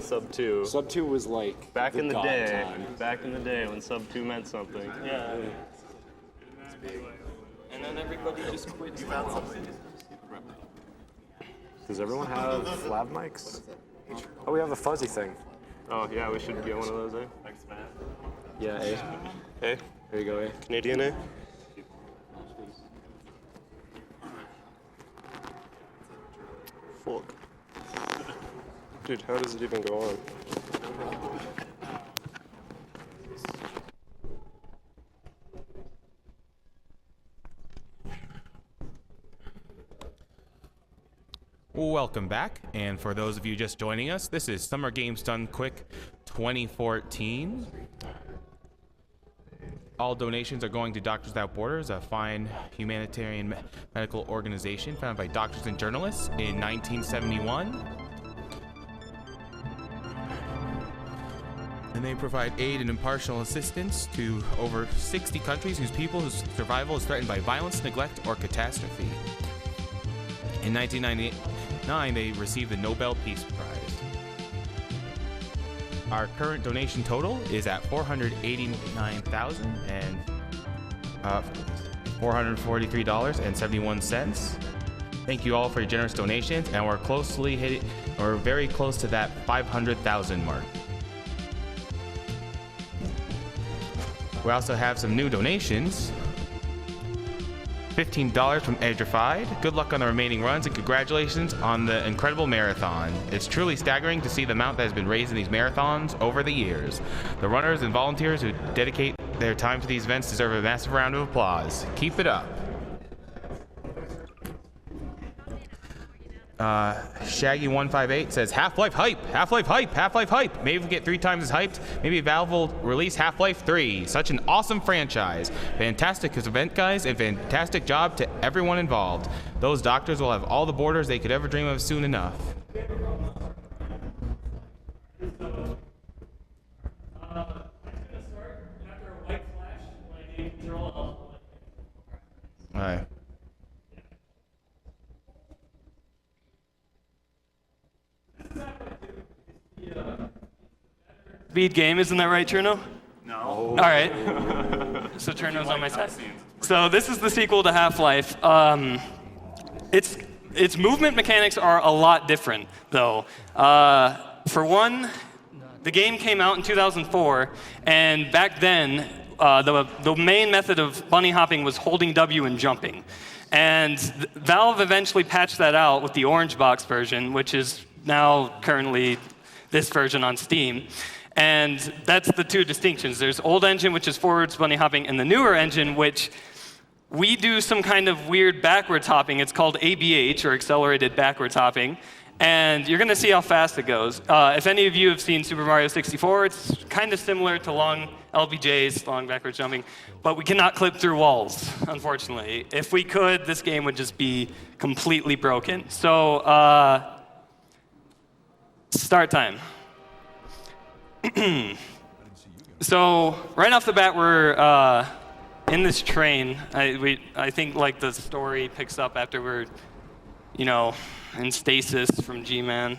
Sub 2. Sub 2 was like Back in the god day. time. Back in the day when Sub 2 meant something. Yeah. And then everybody just quit. Does everyone have lav mics? Oh, we have a fuzzy thing. Oh, yeah, we should get one of those, eh? Thanks, man. Yeah, A. Hey, There you go, A. Canadian, eh? Fuck. Dude, how does it even go on? Welcome back, and for those of you just joining us, this is Summer Games Done Quick 2014. All donations are going to Doctors Without Borders, a fine humanitarian medical organization founded by doctors and journalists in 1971. And they provide aid and impartial assistance to over 60 countries whose people whose survival is threatened by violence, neglect, or catastrophe. In 1999, they received the Nobel Peace Prize. Our current donation total is at $443.71. Thank you all for your generous donations, and we're very close to that 500,000 mark. We also have some new donations. $15 from Edrified. Good luck on the remaining runs and congratulations on the incredible marathon. It's truly staggering to see the amount that has been raised in these marathons over the years. The runners and volunteers who dedicate their time to these events deserve a massive round of applause. Keep it up. Shaggy158 says, Half-Life hype, Half-Life hype, Half-Life hype. Maybe we get 3 times as hyped. Maybe Valve will release Half-Life 3. Such an awesome franchise. Fantastic event, guys, and fantastic job to everyone involved. Those doctors will have all the borders they could ever dream of soon enough. All right. Speed game, isn't that right, Cherno? No. All right. So Cherno's on my side. So this is the sequel to Half-Life. Its movement mechanics are a lot different, though. For one, the game came out in 2004, and back then, the main method of bunny hopping was holding W and jumping. And Valve eventually patched that out with the Orange Box version, which is now currently this version on Steam. And that's the two distinctions. There's old engine, which is forwards bunny hopping, and the newer engine, which we do some kind of weird backwards hopping. It's called ABH, or accelerated backwards hopping. And you're going to see how fast it goes. If any of you have seen Super Mario 64, it's kind of similar to long LBJs, long backwards jumping. But we cannot clip through walls, unfortunately. If we could, this game would just be completely broken. So, start time. So right off the bat, we're in this train. I think like the story picks up after we're, in stasis from G-Man.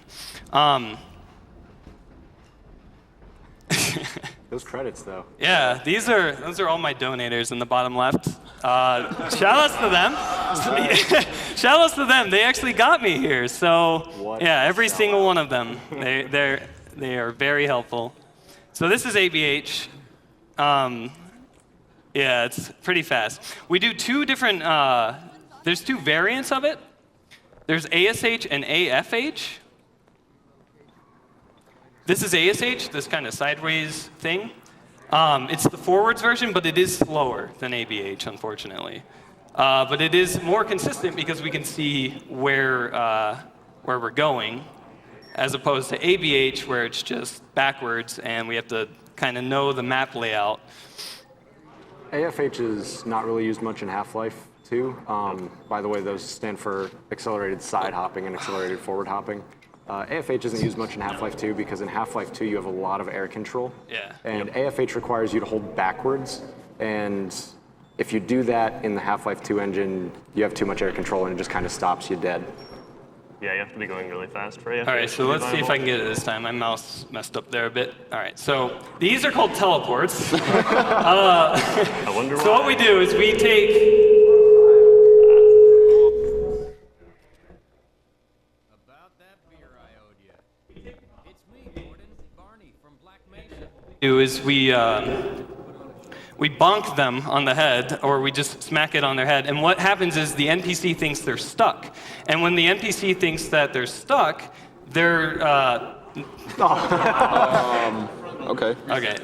Those credits, though. Yeah, those are all my donators in the bottom left. Shout outs to them. Shout outs to them. They actually got me here. So yeah, every single one of them. They are very helpful. So this is ABH. Yeah, it's pretty fast. We do two different, there's two variants of it. There's ASH and AFH. This is ASH, this kind of sideways thing. It's the forwards version, but it is slower than ABH, unfortunately. But it is more consistent because we can see where we're going, as opposed to ABH, where it's just backwards, and we have to kind of know the map layout. AFH is not really used much in Half-Life 2. By the way, those stand for accelerated side hopping and accelerated forward hopping. AFH isn't used much in Half-Life 2 because in Half-Life 2 you have a lot of air control. Yeah. And AFH requires you to hold backwards, and if you do that in the Half-Life 2 engine, you have too much air control and it just kind of stops you dead. Yeah, you have to be going really fast for AFH. All right, so let's see if I can get it this time. My mouse messed up there a bit. All right, so these are called teleports. I wonder why. So what we do is we take... About that beer I owed you. It's me, Gordon. Barney from Black Mesa. Do is we bonk them on the head, or we just smack it on their head. And what happens is the NPC thinks they're stuck. And when the NPC thinks that they're stuck, they're Okay. okay.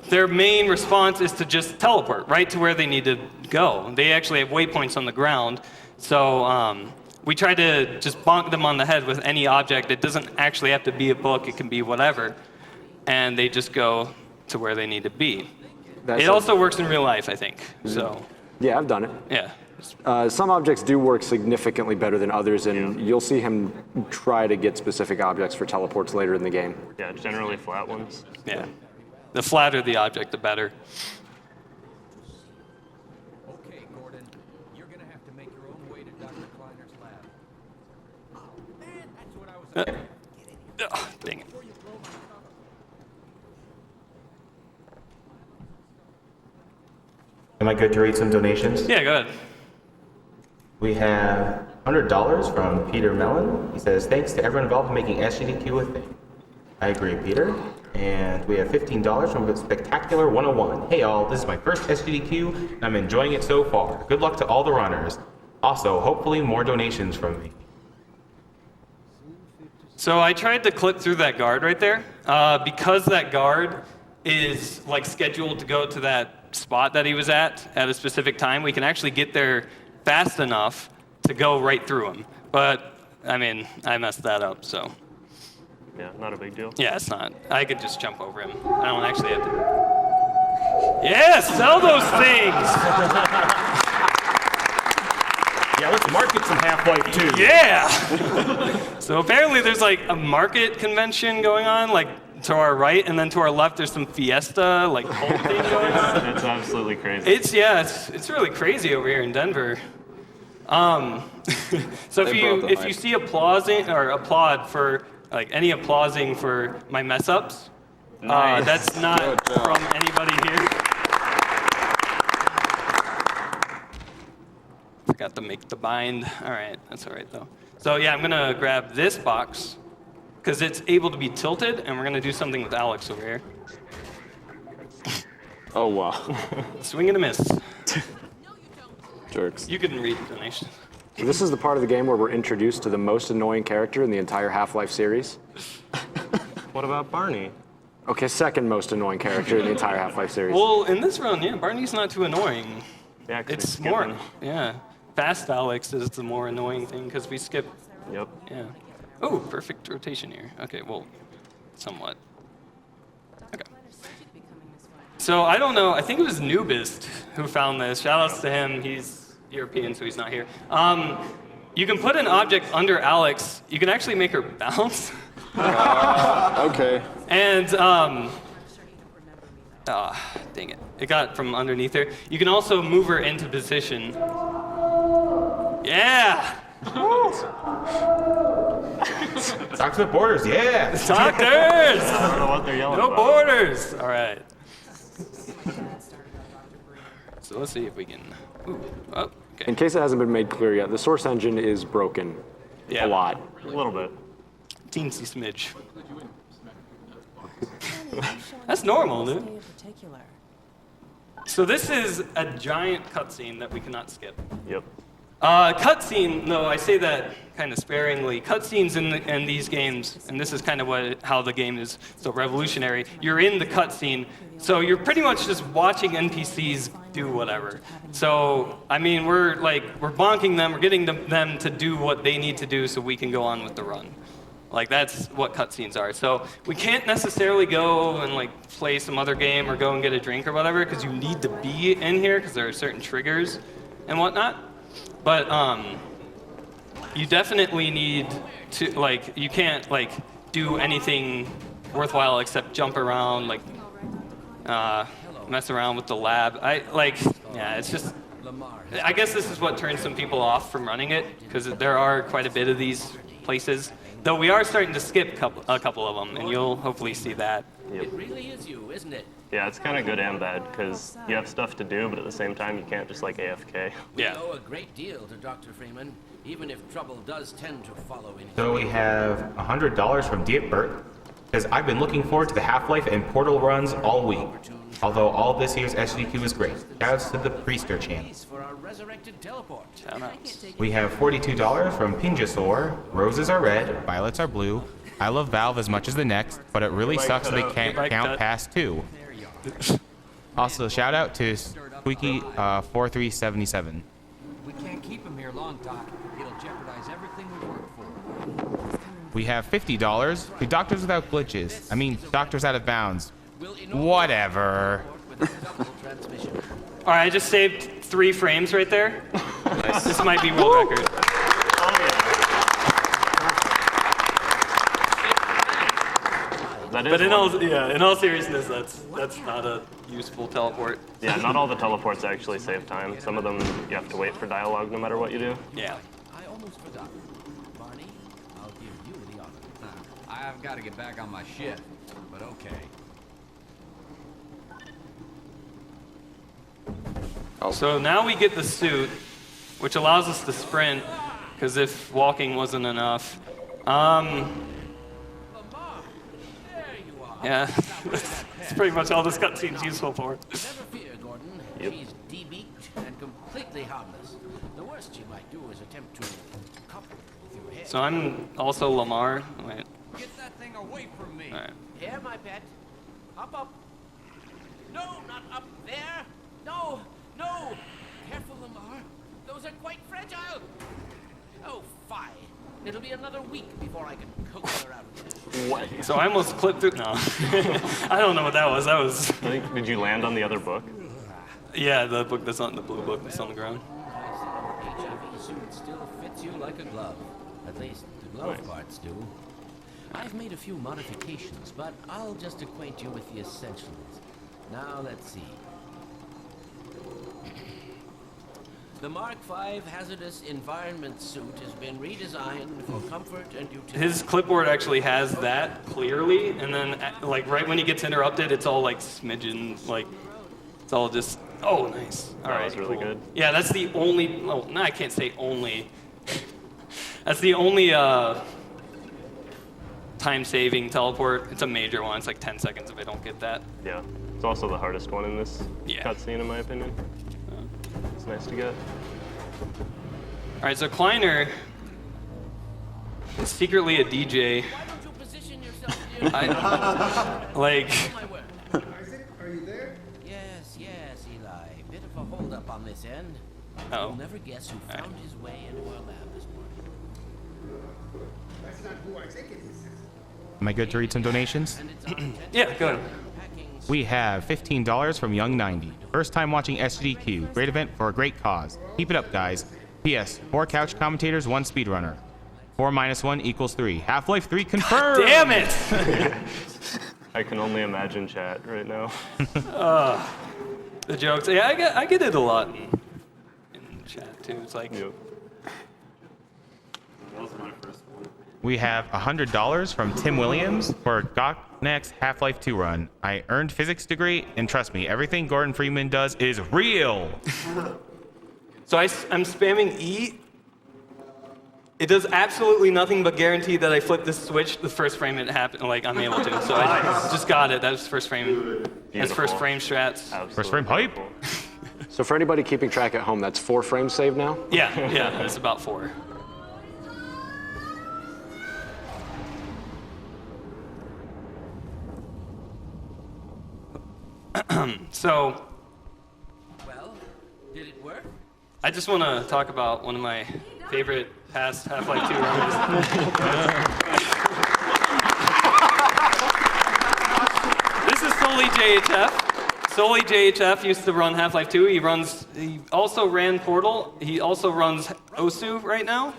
Their main response is to just teleport right to where they need to go. They actually have waypoints on the ground, so we try to just bonk them on the head with any object. It doesn't actually have to be a book. It can be whatever, and they just go to where they need to be. It also works in real life, I think. So Yeah, I've done it. yeah. Some objects do work significantly better than others, and you'll see him try to get specific objects for teleports later in the game. Yeah, generally flat ones. Yeah. The flatter the object, the better. Okay, Gordon. You're gonna have to make your own way to Dr. Kleiner's lab. Oh, man, that's what I was... Oh, dang it. Am I good to read some donations? Yeah, go ahead. We have $100 from Peter Mellon. He says, thanks to everyone involved in making SGDQ a thing. I agree, Peter. And we have $15 from Spectacular 101. Hey all, this is my first SGDQ, and I'm enjoying it so far. Good luck to all the runners. Also, hopefully more donations from me. So I tried to click through that guard right there. Because that guard is like scheduled to go to that spot that he was at a specific time, we can actually get there fast enough to go right through him. But, I mean, I messed that up, so. Yeah, not a big deal. Yeah, it's not. I could just jump over him. I don't actually have to. Yeah, sell those things! Yeah, let's market some Half-Life 2. Yeah! So apparently there's like a market convention going on, like to our right, and then to our left there's some fiesta, like whole thing going on. It's absolutely crazy. It's really crazy over here in Denver. So if you see applaud for like any applauding for my mess ups, Nice. that's not from anybody here. Forgot to make the bind. All right, that's all right though. So yeah, I'm gonna grab this box because it's able to be tilted, and we're gonna do something with Alex over here. Oh, wow. Swing and a miss. Jerks. You can read the donation. So this is the part of the game where we're introduced to the most annoying character in the entire Half-Life series. What about Barney? Okay, second most annoying character in the entire Half-Life series. Well, in this run, yeah, Barney's not too annoying. Yeah, 'cause It's we more, skipping. yeah. Fast Alex is the more annoying thing because we skip. Yep. Yeah. Oh, perfect rotation here. Okay, well, somewhat. Okay. So I don't know. I think it was Nubist who found this. Shout outs to him. He's European, so he's not here. You can put an object under Alex. You can actually make her bounce. Okay. And dang it. It got from underneath her. You can also move her into position. Yeah! Doctors with Borders, yeah! Doctors! I don't know what they're yelling No about. borders! All right. So let's see if we can. Ooh. Oh, okay. In case it hasn't been made clear yet, the Source engine is broken. Yeah. A lot. A little bit. Teensy smidge. That's normal, dude. So this is a giant cutscene that we cannot skip. Yep. Cutscene, though I say that kind of sparingly, cutscenes in these games, and this is kind of how the game is so revolutionary, you're in the cutscene, so you're pretty much just watching NPCs do whatever. So, I mean, we're bonking them, we're getting them to do what they need to do so we can go on with the run. Like, that's what cutscenes are. So we can't necessarily go and like play some other game or go and get a drink or whatever, because you need to be in here because there are certain triggers and whatnot. But you definitely need to, like, you can't like do anything worthwhile except jump around, like mess around with the lab. Yeah, it's just Lamar. I guess this is what turns some people off from running it, because there are quite a bit of these places. Though we are starting to skip a couple of them, and you'll hopefully see that. It really is you, isn't it? Yeah, it's kind of good and bad because you have stuff to do, but at the same time, you can't just like AFK. Yeah. We owe a great deal to Dr. Freeman, even if trouble does tend to follow in his So we have $100 from Diet Bert, because I've been looking forward to the Half-Life and Portal runs all week. Although all this year's SGDQ is great. Shoutouts to the Priester channel. for our resurrected teleport. We have $42 from Pinjasaur. Roses are red, violets are blue. I love Valve as much as the next, but it really sucks that they can't count past 2. Also, shout out to Squeaky4377. We can't keep him here long, Doc. It'll jeopardize everything we work for. We have $50 to Doctors Without Glitches. I mean, Doctors Out of Bounds. Whatever. All right, I just saved 3 frames right there. Nice. This might be world record. But in all seriousness, that's not a useful teleport. Yeah, not all the teleports actually save time. Some of them you have to wait for dialogue no matter what you do. Yeah. I almost forgot. Barney, I'll give you the honor. I've got to get back on my shift, but okay. So now we get the suit, which allows us to sprint, because if walking wasn't enough. Yeah, that's pretty much all this cutscene's useful for. Never fear, Gordon. She's de-beaked and completely harmless. The worst you might do is attempt to couple with your head. So I'm also Lamar. Wait. Get that thing away from me. All right. Here, my pet. Up. No, not up there. No. Careful, Lamar. Those are quite fragile. Oh, fine. It'll be another week before I can coax her out of there. What? So I almost clipped through. No, I don't know what that was. That was. Did you land on the other book? Yeah, the book that's on the blue book that's on the ground. HIV suit still fits you like a glove. At least the glove parts do. I've made a few modifications, but I'll just acquaint you with the essentials. Now let's see. The Mark V hazardous environment suit has been redesigned for comfort and utility. His clipboard actually has that clearly, and then like right when he gets interrupted, it's all like smidgen, like it's all just nice. All right, That was really good. Yeah, that's the only. Oh, no, I can't say only. That's the only time-saving teleport. It's a major one. It's like 10 seconds if I don't get that. Yeah. It's also the hardest one in this Yeah. cutscene, in my opinion. It's nice to get. All right, so Kleiner is secretly a DJ. Why don't you position yourself near Like, my work? Are you there? Yes, Eli. Bit of a holdup on this end. oh, You'll never guess who found his way into our lab this morning. That's not who I think it is. Am I good to read some donations? And it's our intention yeah, go ahead. packing We have $15 from Young90. First time watching SGDQ. Great event for a great cause. Keep it up, guys. P.S. 4 couch commentators, 1 speedrunner. 4 minus 1 equals 3. Half-Life 3 confirmed! Damn it! I can only imagine chat right now. The jokes. Yeah, I get it a lot in chat too. It's like, Yep. We have $100 from Tim Williams for Gocnak's Half-Life 2 run. I earned physics degree, and trust me, everything Gordon Freeman does is real. so I'm spamming E. It does absolutely nothing but guarantee that I flip this switch the first frame it happened. Like I'm able to. So I just got it. That's first frame. That's first frame strats. Absolutely First frame hype. beautiful. So for anybody keeping track at home, that's 4 frames saved now? Yeah, it's about 4. So, Well, did it work? I just want to talk about one of my favorite past Half-Life 2 runners. This is solely JHF. Solely JHF used to run Half-Life 2. He also ran Portal. He also runs OSU right now.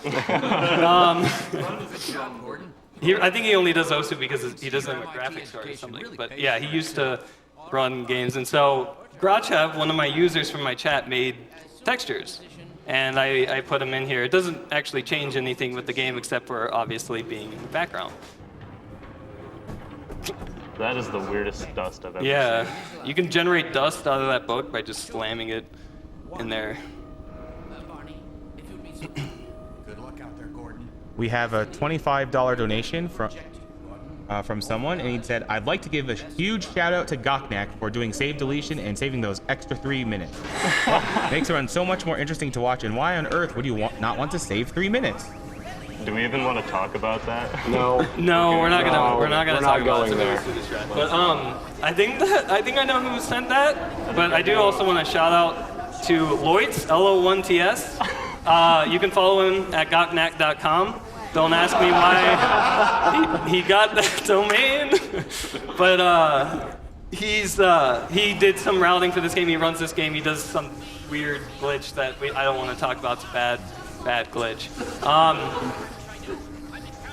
John Gordon? I think he only does OSU because he doesn't have a graphics card or something. But yeah, he used to run games. And so Grachev, one of my users from my chat, made textures. And I put them in here. It doesn't actually change anything with the game except for obviously being in the background. That is the weirdest dust I've ever Yeah, seen. you can generate dust out of that book by just slamming it in there. Barney, if you'd be so Good luck out there, Gordon. We have a $25 donation from someone, and he said, "I'd like to give a huge shout out to Gocnak for doing save deletion and saving those extra 3 minutes. Makes the run so much more interesting to watch. And why on earth would you not want to save 3 minutes?" Do we even want to talk about that? No. No, we're not gonna No, we're not gonna we're talk not about going there. But I think I know who sent that. But I do also want to shout out to Loitz, LO1TS. You can follow him at gocnak.com. Don't ask me why he got that domain, but he did some routing for this game. He runs this game. He does some weird glitch that I don't want to talk about. It's a bad glitch.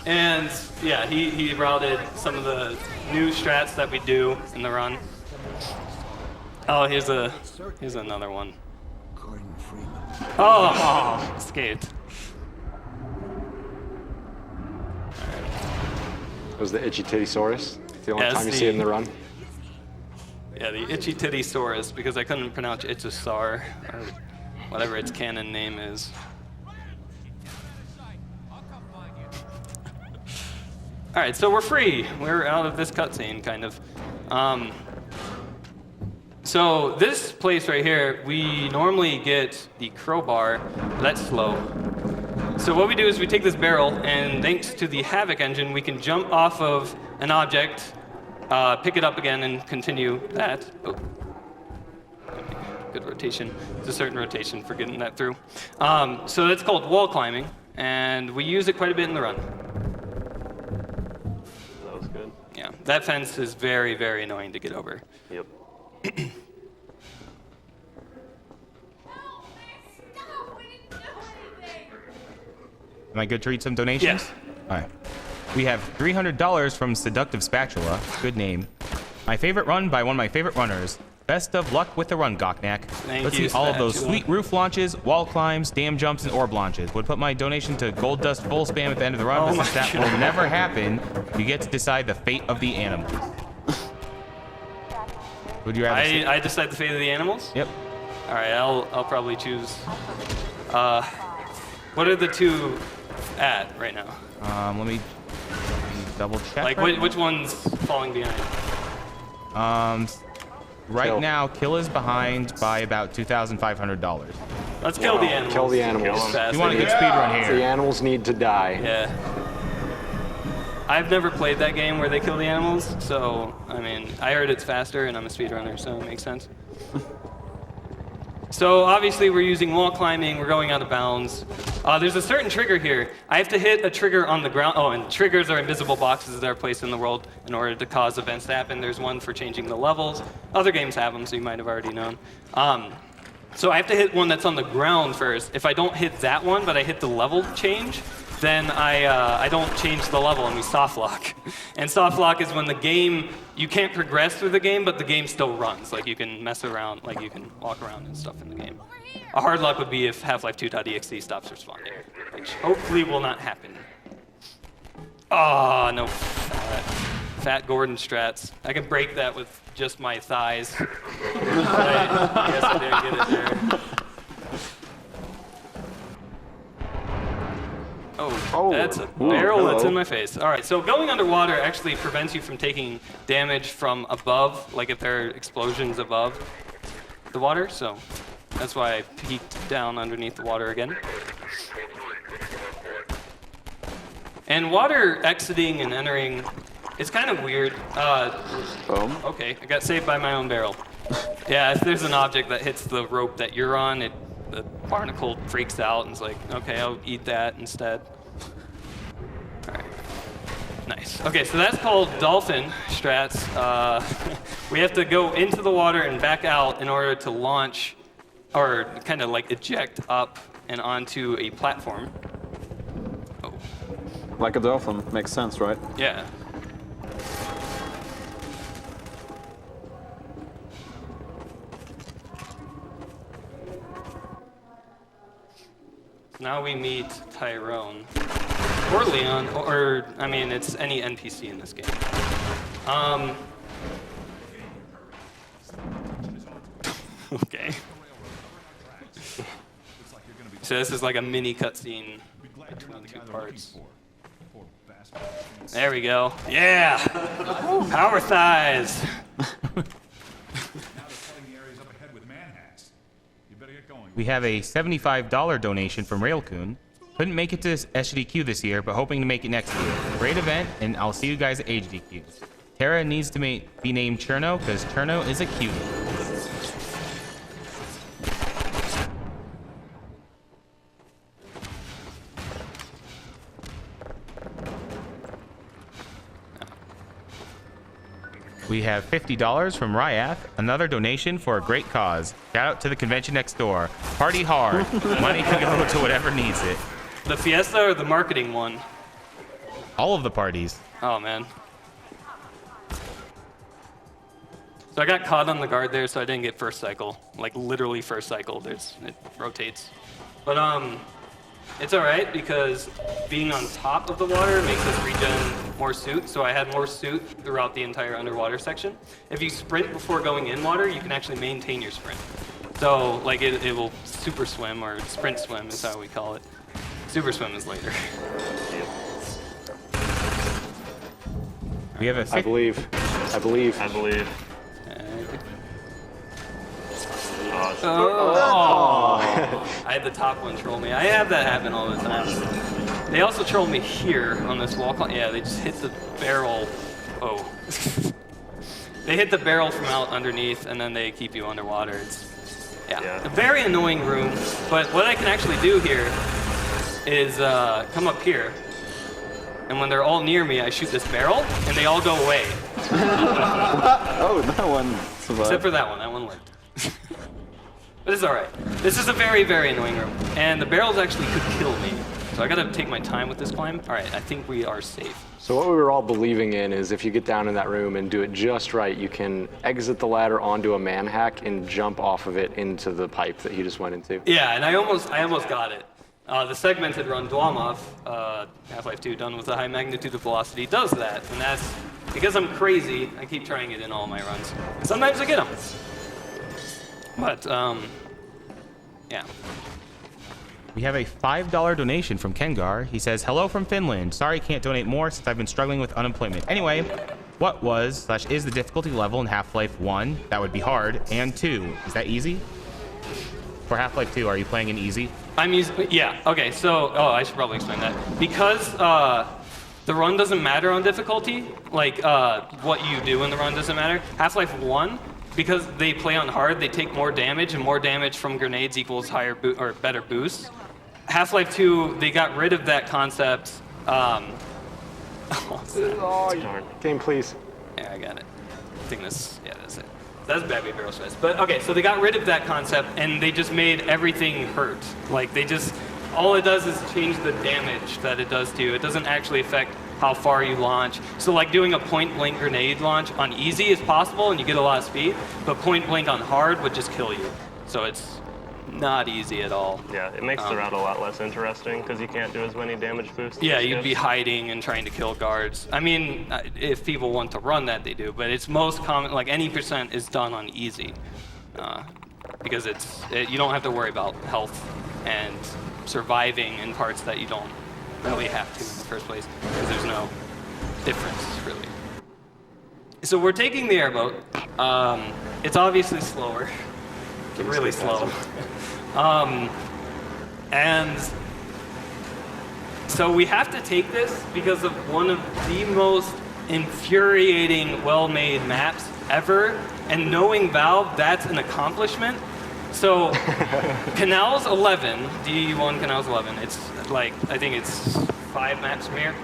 And yeah, he routed some of the new strats that we do in the run. Oh, here's another one. Oh, escaped. It was the itchy tittysaurus. It's the only Yes, time you see it in the run. Yeah, the itchy titty saurus, because I couldn't pronounce Ichthyosaur, or whatever its canon name is. All right, so we're free. We're out of this cutscene, kind of. So this place right here, we normally get the crowbar. That's slow. So what we do is we take this barrel, and thanks to the Havoc engine, we can jump off of an object, pick it up again, and continue that. Oh. Good rotation. It's a certain rotation for getting that through. So that's called wall climbing, and we use it quite a bit in the run. That was good. Yeah, that fence is very, very annoying to get over. Yep. Am I good to read some donations? Yes. All right. We have $300 from Seductive Spatula. Good name. My favorite run by one of my favorite runners. Best of luck with the run, Gocnak. Let's you, see all of those Spatula. sweet roof launches, wall climbs, dam jumps, and orb launches. Would put my donation to Gold Dust full spam at the end of the run, Oh but my since that God. will never happen, you get to decide the fate of the animals. Would you rather see? I decide the fate of the animals? Yep. All right, I'll probably choose. What are the two at right now? Let me double check. Like, which one's falling behind? Right Kill. now, Kill is behind by about $2,500. Let's kill the animals. Kill the animals. Kill 'em. Fast. You want a good speed run The here? animals need to die. Yeah. I've never played that game where they kill the animals, so, I mean, I heard it's faster, and I'm a speedrunner, so it makes sense. So, obviously, we're using wall climbing, we're going out of bounds. There's a certain trigger here. I have to hit a trigger on the ground. Oh, and triggers are invisible boxes that are placed in the world in order to cause events to happen. There's one for changing the levels. Other games have them, so you might have already known. So I have to hit one that's on the ground first. If I don't hit that one, but I hit the level change, then I don't change the level and we soft lock. And soft lock is when the game, you can't progress through the game, but the game still runs. Like you can mess around, like you can walk around and stuff in the game. A hard lock would be if Half-Life 2.exe stops responding, which hopefully will not happen. Oh, no. Fat Gordon strats. I can break that with just my thighs. I guess I didn't get it there. Oh, that's a barrel that's in my face. All right, so going underwater actually prevents you from taking damage from above, like if there are explosions above the water, so that's why I peeked down underneath the water again. And water exiting and entering, it's kind of weird. Okay, I got saved by my own barrel. Yeah, if there's an object that hits the rope that you're on, the barnacle freaks out and is like, okay, I'll eat that instead. All right, nice. Okay, so that's called dolphin strats. We have to go into the water and back out in order to launch, or kind of like eject up and onto a platform. Oh, Like a dolphin. Makes sense, right? yeah. now we meet Tyrone. Or Leon, or I mean, it's any NPC in this game. Okay. So this is like a mini cutscene between two parts. There we go. Yeah! Power thighs! We have a $75 donation from Railcoon. Couldn't make it to SGDQ this year, but hoping to make it next year. Great event, and I'll see you guys at HDQ. Tara needs to be named Cherno, because Cherno is a cutie. We have $50 from Ryath, another donation for a great cause. Shout out to the convention next door. Party hard. Money can go to whatever needs it. The Fiesta or the marketing one? All of the parties. Oh, man. So I got caught on the guard there, so I didn't get first cycle. Like, literally first cycle. It rotates. But, it's all right, because being on top of the water makes us regen more suit, so I had more suit throughout the entire underwater section. If you sprint before going in water, you can actually maintain your sprint. So, like, it will super swim, or sprint swim is how we call it. Super swim is later. We have a I believe. Oh. I had the top one troll me. I have that happen all the time. They also troll me here on this wall. Yeah, they just hit the barrel. Oh. They hit the barrel from out underneath, and then they keep you underwater. It's, yeah, a very annoying room. But what I can actually do here is come up here, and when they're all near me, I shoot this barrel, and they all go away. Oh, that one survived. Except for that one. That one lived. But it's all right. This is a very, very annoying room, and the barrels actually could kill me. So I gotta take my time with this climb. All right, I think we are safe. So what we were all believing in is if you get down in that room and do it just right, you can exit the ladder onto a man hack and jump off of it into the pipe that you just went into. Yeah, and I almost got it. The segmented run Dwamov, Half-Life 2, done with a high magnitude of velocity, does that, and that's because I'm crazy. I keep trying it in all my runs. Sometimes I get them. But, yeah. We have a $5 donation from Kengar. He says, hello from Finland. Sorry can't donate more since I've been struggling with unemployment. Anyway, what was/is the difficulty level in Half-Life 1? That would be hard. And 2, is that easy? For Half-Life 2, are you playing in easy? I'm using, yeah, okay, so, I should probably explain that. Because the run doesn't matter on difficulty, like what you do in the run doesn't matter. Half-Life 1, because they play on hard, they take more damage, and more damage from grenades equals higher or better boost. Half-Life 2, they got rid of that concept. Game, please. Yeah, I got it. I think this, yeah, that's it. That's Babby Barrel Stress. But okay, so they got rid of that concept, and they just made everything hurt. Like, they just, all it does is change the damage that it does to you. It doesn't actually affect how far you launch. So like doing a point-blank grenade launch on easy is possible, and you get a lot of speed, but point-blank on hard would just kill you. So it's not easy at all. Yeah, it makes the route a lot less interesting because you can't do as many damage boosts. Yeah, you'd be hiding and trying to kill guards. I mean, if people want to run that, they do, but it's most common, like any % is done on easy. Because you don't have to worry about health and surviving in parts that you don't really have to in the first place, because there's no difference, really. So we're taking the airboat. It's obviously slower. Really slow. And so we have to take this because of one of the most infuriating well-made maps ever, and knowing Valve, that's an accomplishment. So Canals 11, DE1 Canals 11, it's like, I think it's 5 maps from here,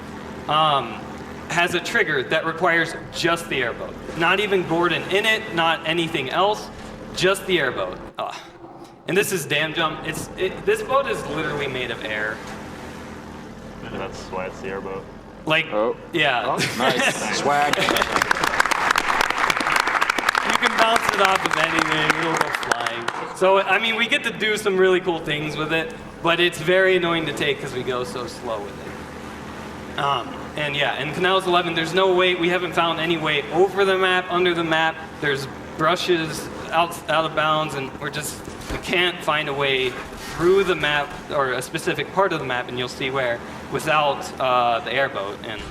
has a trigger that requires just the airboat. Not even Gordon in it, not anything else, just the airboat. And this is Dam Jump. This boat is literally made of air. That's why it's the airboat. Like, yeah. Oh, nice. Swag. You can bounce it off of anything, it'll go flying. So, I mean, we get to do some really cool things with it. but it's very annoying to take because we go so slow with it. And yeah, in Canals 11, there's no way, we haven't found any way over the map, under the map. There's brushes out of bounds, and we can't find a way through the map, or a specific part of the map, and you'll see where, without the airboat. And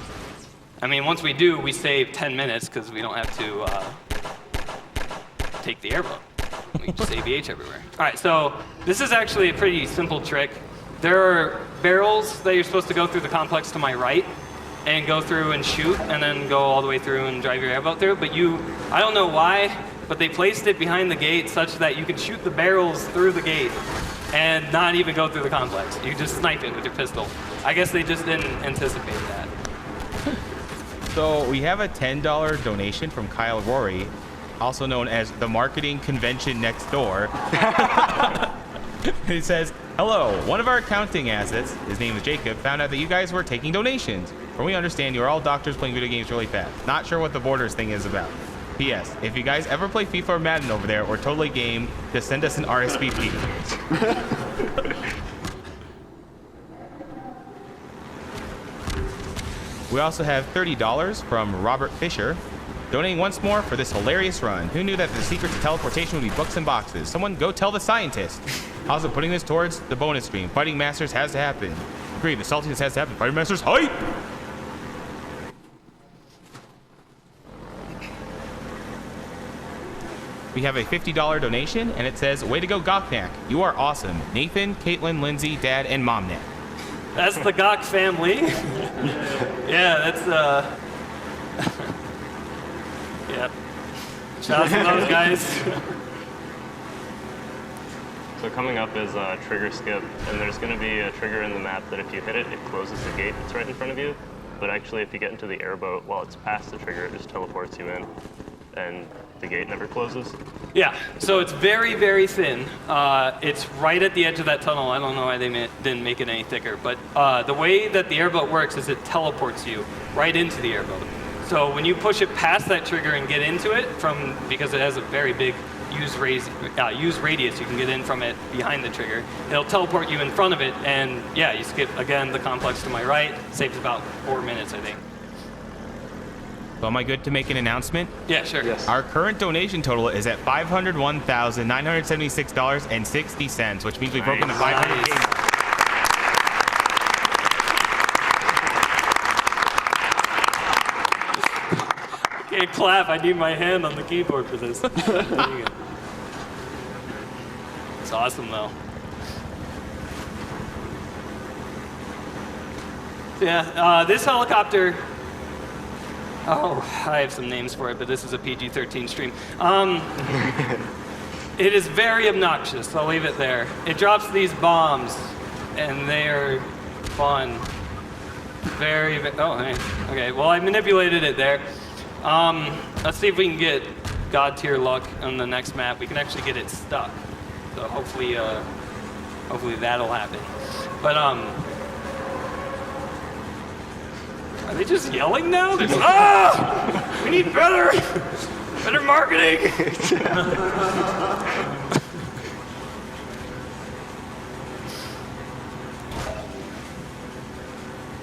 I mean, once we do, we save 10 minutes because we don't have to take the airboat. We can just AVH everywhere. All right, so this is actually a pretty simple trick. There are barrels that you're supposed to go through the complex to my right and go through and shoot, and then go all the way through and drive your airboat through. But I don't know why, but they placed it behind the gate such that you can shoot the barrels through the gate and not even go through the complex. You just snipe it with your pistol. I guess they just didn't anticipate that. So we have a $10 donation from Kyle Rory, also known as the Marketing Convention Next Door. He says, hello, one of our accounting assets, his name is Jacob, found out that you guys were taking donations. From what we understand, you are all doctors playing video games really fast. Not sure what the Borders thing is about. P.S. If you guys ever play FIFA or Madden over there, we're totally game, just send us an RSVP. We also have $30 from Robert Fisher, donating once more for this hilarious run. Who knew that the secret to teleportation would be books and boxes? Someone go tell the scientist. Also putting this towards the bonus stream. Fighting Masters has to happen. Agree, the saltiness has to happen. Fighting Masters hype! We have a $50 donation, and it says, way to go, Gocnak. You are awesome. Nathan, Caitlin, Lindsay, Dad, and Momnet. That's the Goc family. Yeah, that's Yep. Shout out to those guys. So coming up is trigger skip, and there's going to be a trigger in the map that if you hit it, it closes the gate that's right in front of you. But actually, if you get into the airboat while it's past the trigger, it just teleports you in, and the gate never closes. Yeah, so it's very, very thin. It's right at the edge of that tunnel. I don't know why they didn't make it any thicker, but the way that the airboat works is it teleports you right into the airboat. So when you push it past that trigger and get into it, because it has a very big use radius, you can get in from it behind the trigger. It'll teleport you in front of it, and yeah, you skip, again, the complex to my right. Saves about 4 minutes, I think. So am I good to make an announcement? Yeah, sure. Yes. Our current donation total is at $501,976.60, which means we've broken the 500K mark. Can't clap. I need my hand on the keyboard for this. There you go. It's awesome, though. Yeah, this helicopter. Oh, I have some names for it, but this is a PG-13 stream. It is very obnoxious. I'll leave it there. It drops these bombs, and they are fun. Very. Oh, hey. Okay. Well, I manipulated it there. Let's see if we can get God tier luck on the next map. We can actually get it stuck. So hopefully that'll happen. But are they just yelling now? They're just, we need better marketing.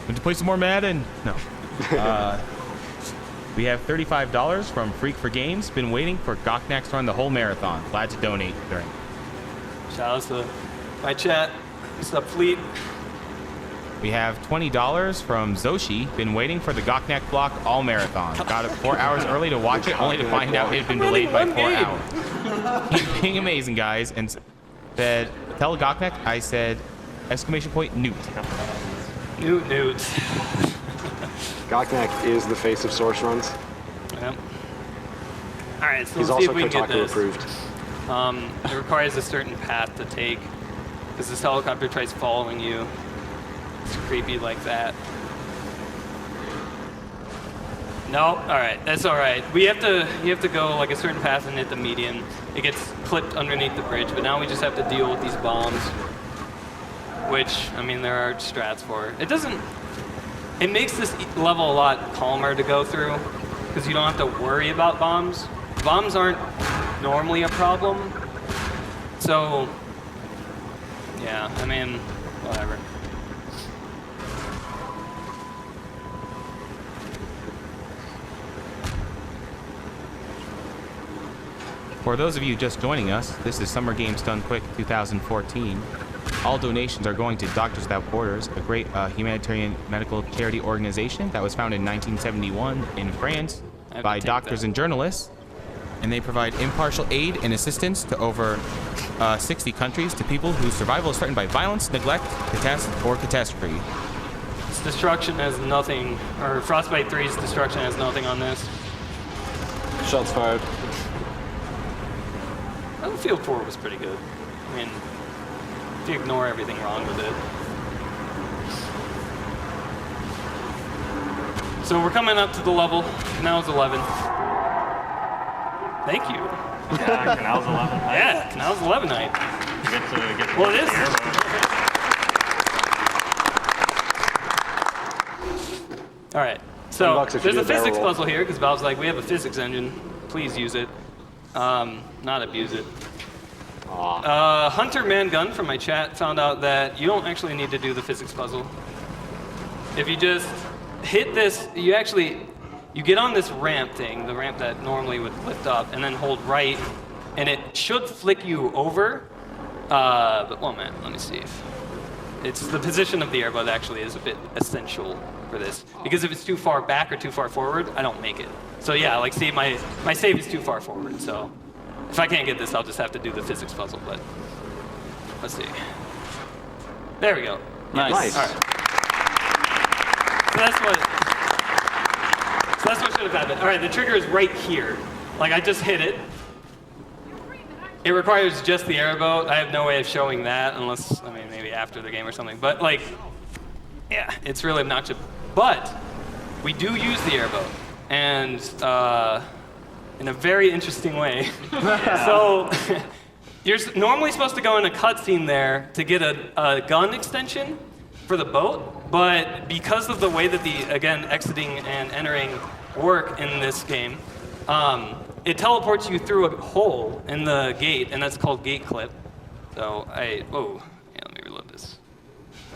Want to play some more Madden? No. We have $35 from Freak for Games. Been waiting for Gocnak to run the whole marathon. Glad to donate during. Shout out to my chat. What's up, Fleet? We have $20 from Zoshi. Been waiting for the Gocnak block all marathon. Got it 4 hours early to watch it, only to find out it had been delayed by 4 hours. Keep being amazing, guys. And said, tell Gocnak I said, exclamation point, Newt. Newt. Gocnak is the face of source runs. Yep. All right, so He's let's see also if we can get Kotaku this. approved. It requires a certain path to take, because this helicopter tries following you. It's creepy like that. No, all right, that's all right. You have to go like a certain path and hit the median. It gets clipped underneath the bridge, but now we just have to deal with these bombs, which, I mean, there are strats for. It makes this level a lot calmer to go through, because you don't have to worry about bombs. Bombs aren't normally a problem. So, yeah, I mean, whatever. For those of you just joining us, this is Summer Games Done Quick 2014. All donations are going to Doctors Without Borders, a great humanitarian medical charity organization that was founded in 1971 in France by doctors and journalists. And they provide impartial aid and assistance to over 60 countries to people whose survival is threatened by violence, neglect, catastrophe. Its destruction has nothing, or Frostbite 3's destruction has nothing on this. Shots fired. Battlefield 4 was pretty good. I mean, if you ignore everything wrong with it. So we're coming up to the level. Canal's 11. Thank you. Yeah, Canal's 11 height. Yeah, Canal's 11 height. Get to Well, it is. All right. So $10 if you there's do a a barrel physics roll. puzzle here because Valve's like, we have a physics engine. Please use it. Not abuse it. Hunter Mangun from my chat found out that you don't actually need to do the physics puzzle. If you just hit this, you get on this ramp thing, the ramp that normally would lift up, and then hold right, and it should flick you over. But one minute, let me see if it's the position of the airboat actually is a bit essential for this, because if it's too far back or too far forward, I don't make it. So yeah, like see, my save is too far forward, so if I can't get this, I'll just have to do the physics puzzle, but let's see. There we go. Nice. All right. So that's what should have happened. All right, the trigger is right here. Like I just hit it. It requires just the airboat. I have no way of showing that unless, I mean, maybe after the game or something. But like, yeah, it's really obnoxious. But we do use the airboat, and in a very interesting way. So you're normally supposed to go in a cutscene there to get a gun extension for the boat, but because of the way that again, exiting and entering work in this game, it teleports you through a hole in the gate, and that's called gate clip. So yeah, let me reload this.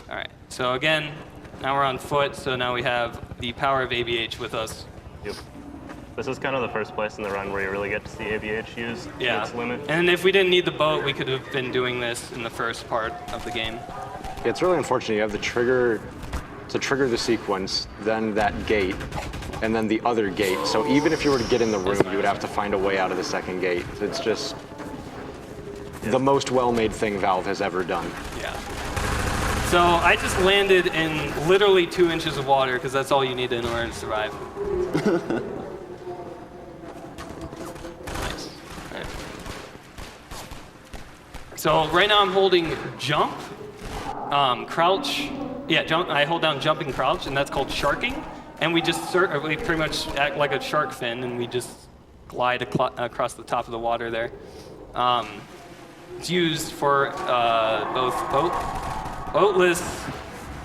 All right, so again, now we're on foot, so now we have the power of ABH with us. Yep. This is kind of the first place in the run where you really get to see ABH used to its limit. And if we didn't need the boat, we could have been doing this in the first part of the game. Yeah, it's really unfortunate. You have the trigger to trigger the sequence, then that gate, and then the other gate. So even if you were to get in the room, you would have to find a way out of the second gate. It's just the most well-made thing Valve has ever done. Yeah. So I just landed in literally 2 inches of water because that's all you need in order to survive. Nice. All right. So right now I'm holding jump, crouch. Yeah, jump. I hold down jump and crouch, and that's called sharking. And we pretty much act like a shark fin, and we just glide across the top of the water there. It's used for both boatless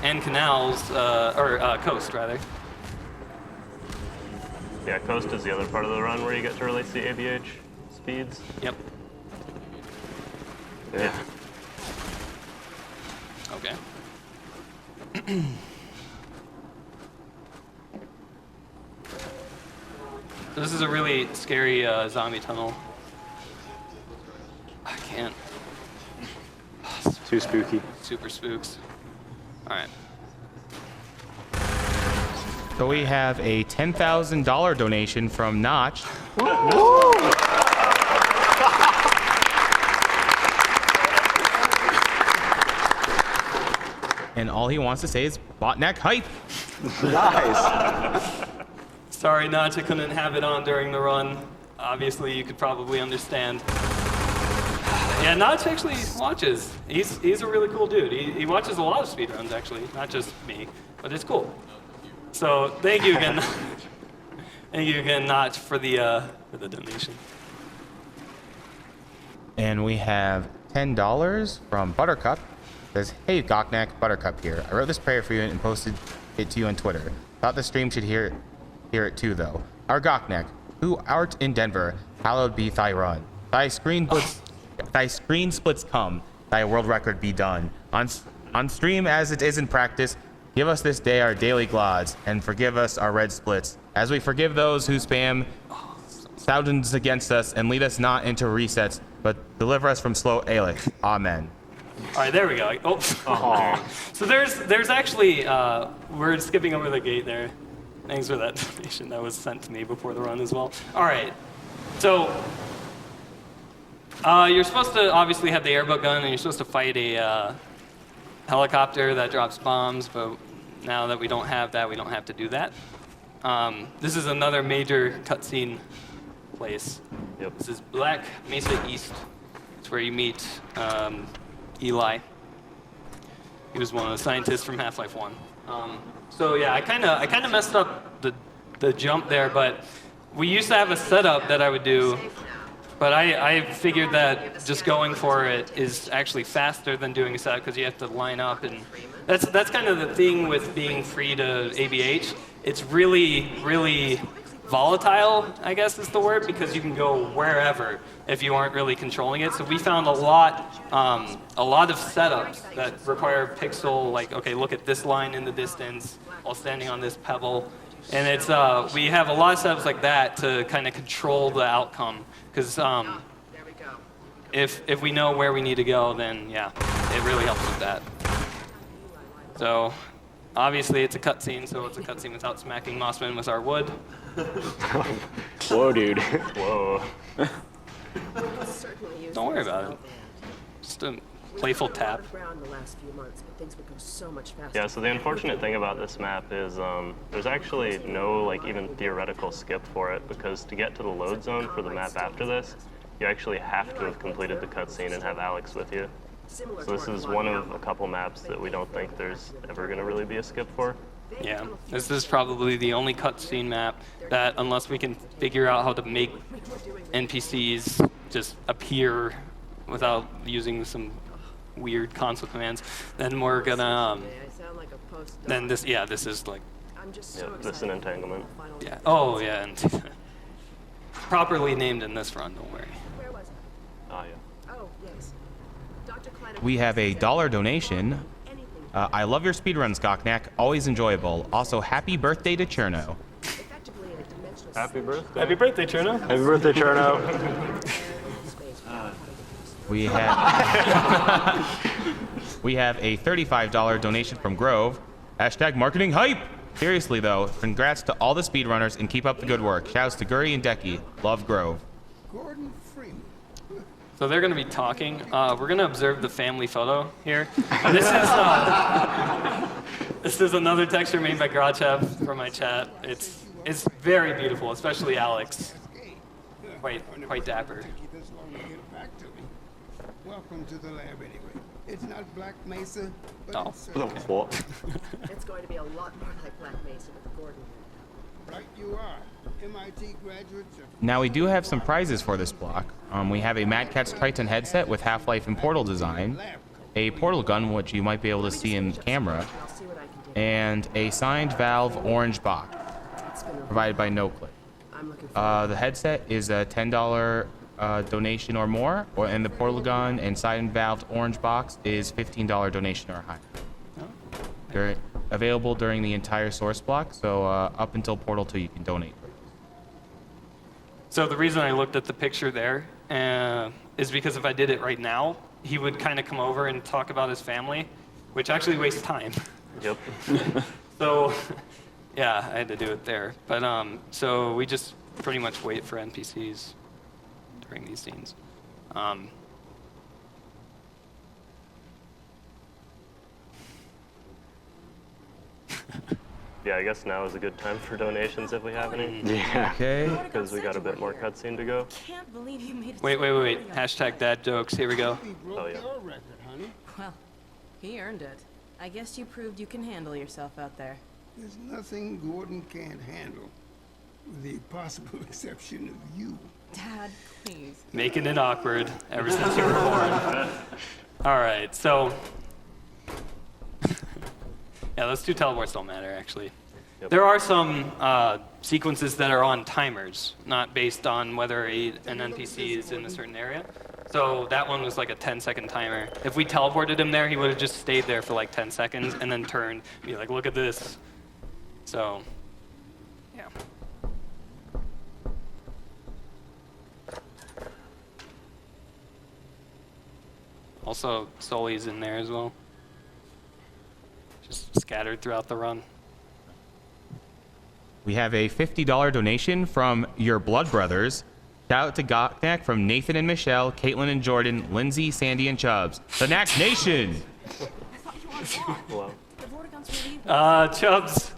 and canals, or coast rather. Yeah, coast is the other part of the run where you get to really see ABH speeds. Yep. Yeah. Okay. So this is a really scary zombie tunnel. I can't. Too spooky. Super spooks. All right. So we have a $10,000 donation from Notch. And all he wants to say is Gocnak hype. Nice. Sorry, Notch, I couldn't have it on during the run. Obviously, you could probably understand. Yeah, Notch actually watches. He's a really cool dude. He watches a lot of speedruns, actually, not just me, but it's cool. So thank you again. Thank you again, Notch, for the donation. And we have $10 from Buttercup. It says, hey, Gocnak, Buttercup here. I wrote this prayer for you and posted it to you on Twitter. Thought the stream should hear it too, though. Our Gocnak, who art in Denver, hallowed be thy run. Thy screen splits come, thy world record be done. On On stream as it is in practice, give us this day our daily glods, and forgive us our red splits, as we forgive those who spam thousands against us, and lead us not into resets, but deliver us from slow Aelix. Amen. All right, there we go. Oh. So there's actually, we're skipping over the gate there. Thanks for that donation that was sent to me before the run as well. All right, so you're supposed to obviously have the airboat gun, and you're supposed to fight a helicopter that drops bombs, but now that we don't have that, we don't have to do that. This is another major cutscene place. Yep. This is Black Mesa East. It's where you meet Eli. He was one of the scientists from Half-Life 1. So yeah, I kind of messed up the jump there, but we used to have a setup that I would do, but I figured that just going for it is actually faster than doing a setup because you have to line up, and that's kind of the thing with being free to ABH. It's really volatile, I guess is the word, because you can go wherever if you aren't really controlling it. So we found a lot of setups that require pixel, like, okay, look at this line in the distance while standing on this pebble. And it's we have a lot of setups like that to kind of control the outcome. Because if we know where we need to go, then yeah, it really helps with that. So obviously it's a cutscene, so it's a cutscene without smacking Mossman with our wood. Whoa, dude. Whoa. Don't worry about it. Just a playful tap. Yeah, so the unfortunate thing about this map is there's actually no like even theoretical skip for it, because to get to the load zone for the map after this, you actually have to have completed the cutscene and have Alex with you. So this is one of a couple maps that we don't think there's ever going to really be a skip for. Yeah, this is probably the only cutscene map that, unless we can figure out how to make NPCs just appear without using some weird console commands, then we're gonna. Then this is like. Yeah, this is an entanglement. Yeah. Oh yeah, and properly named in this run. Don't worry. Oh yeah. We have a $1 donation. I love your speedruns, Gocnak. Always enjoyable. Also, happy birthday to Cherno. Happy birthday. Happy birthday, Cherno. Happy birthday, Cherno. We have a $35 donation from Grove. Hashtag marketing hype. Seriously though, congrats to all the speedrunners and keep up the good work. Shouts to Guri and Decky. Love Grove. Gordon Freeman. So they're going to be talking. We're going to observe the family photo here. This is another texture made by Grachev for my chat. It's very beautiful, especially Alex. Quite dapper. Welcome to the lab anyway. It's not Black Mesa, but Oh. it's certainly What? It's going to be a lot more like Black Mesa with Gordon. right you are. MIT graduates are Now we do have some prizes for this block. We have a Mad Catz Triton headset with Half-Life and Portal design, a portal gun, which you might be able to see in camera, I'll see what I can do. and a signed Valve orange box It's been a provided by NoClip. I'm looking forward. The headset is a $10 donation or more, and the portal gun and signed Valve orange box is $15 donation or higher. They're available during the entire source block, so up until Portal 2 you can donate. So the reason I looked at the picture there is because if I did it right now, he would kind of come over and talk about his family, which actually wastes time. Yep. So, yeah, I had to do it there. But so we just pretty much wait for NPCs during these scenes. Yeah, I guess now is a good time for donations if we have any, Yeah. Okay. because we got a bit more cutscene to go. Can't believe you made it. Wait. Hashtag dad jokes. Here we go. He broke Oh, yeah. your record, honey. Well, he earned it. I guess you proved you can handle yourself out there. There's nothing Gordon can't handle, with the possible exception of you. Dad, please. Making it awkward ever since you were born. All right, so yeah, those two teleports don't matter actually. Yep. There are some sequences that are on timers, not based on whether an NPC is in a certain area. So that one was like a 10-second timer. If we teleported him there, he would have just stayed there for like 10 seconds and then turned, be like, look at this. So, yeah. Also, Sully's in there as well. Just scattered throughout the run. We have a $50 donation from your blood brothers. Shout out to Gocnak from Nathan and Michelle, Caitlin and Jordan, Lindsay, Sandy, and Chubbs. The Nax Nation! Chubbs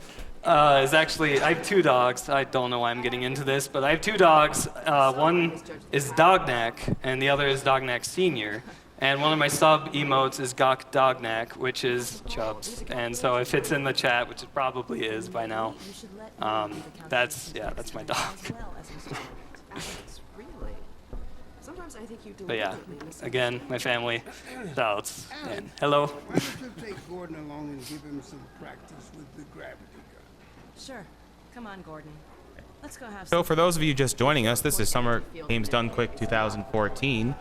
is actually, I have 2 dogs. I don't know why I'm getting into this, but I have 2 dogs. One is Gocnak, and the other is Gocnak Senior. And one of my sub emotes is Gocnak, which is Chubbs. And so if it's in the chat, which it probably is by now, that's my dog. But yeah, again, my family. Shouts. And hello. Why don't you take Gordon along and give him some practice with the gravity gun? Sure. Come on, Gordon. Let's go have So some. for those of you just joining us, this is Summer Games Done Quick 2014,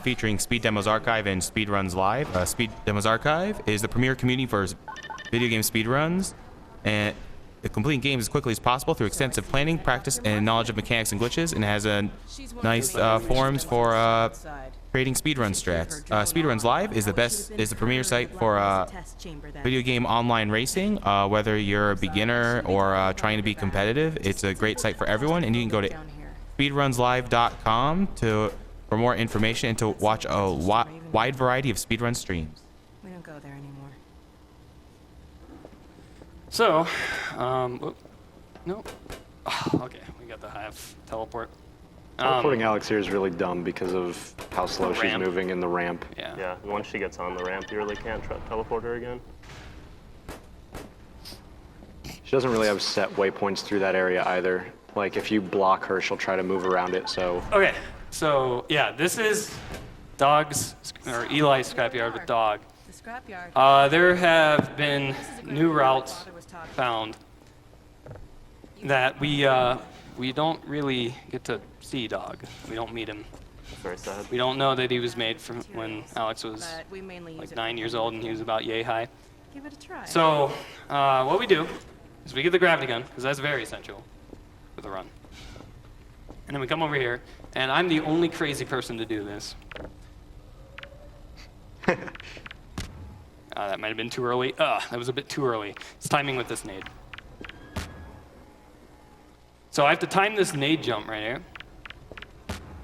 featuring Speed Demos Archive and Speedruns Live. Speed Demos Archive is the premier community for video game speedruns, and it completing games as quickly as possible through extensive planning, practice, and knowledge of mechanics and glitches, and has a nice forums for creating speedrun strats. Speedruns Live is the premier site for video game online racing. Whether you're a beginner or trying to be competitive, it's a great site for everyone, and you can go to speedrunslive.com for more information and to watch a wide variety of speedrun streams. We don't go there anymore. So, no. Oh, okay, we got the hive teleport. Teleporting Alex here is really dumb because of how slow she's ramp. moving in the ramp. Yeah, once she gets on the ramp, you really can't teleport her again. She doesn't really have set waypoints through that area either. Like, if you block her, she'll try to move around it, so... Okay, so, yeah, this is Dog's, or Eli's scrapyard with Dog. The scrapyard. There have been new routes found that we don't really get to see Dog. We don't meet him. Very sad. We don't know that he was made from when Alex was But we mainly use like it 9 years old and he was about yay high. Give it a try. So what we do is we get the gravity gun, because that's very essential for the run. And then we come over here, and I'm the only crazy person to do this. That might have been too early. That was a bit too early. It's timing with this nade. So I have to time this nade jump right here.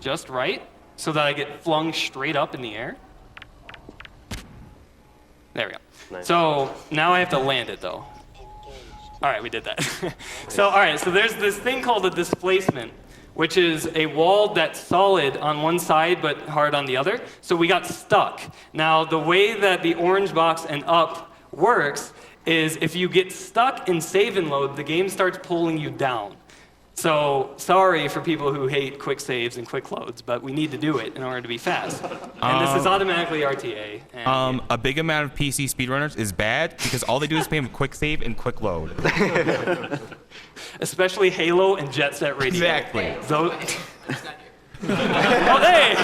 Just right, so that I get flung straight up in the air. There we go. Nice. So now I have to land it, though. All right, we did that. So, all right, so there's this thing called a displacement, which is a wall that's solid on one side but hard on the other. So we got stuck. Now, the way that the orange box and up works is if you get stuck in save and load, the game starts pulling you down. So sorry for people who hate quick saves and quick loads, but we need to do it in order to be fast. And this is automatically RTA. And A big amount of PC speedrunners is bad because all they do is spam quick save and quick load. especially Halo and Jet Set Radio. Exactly. Oh, hey!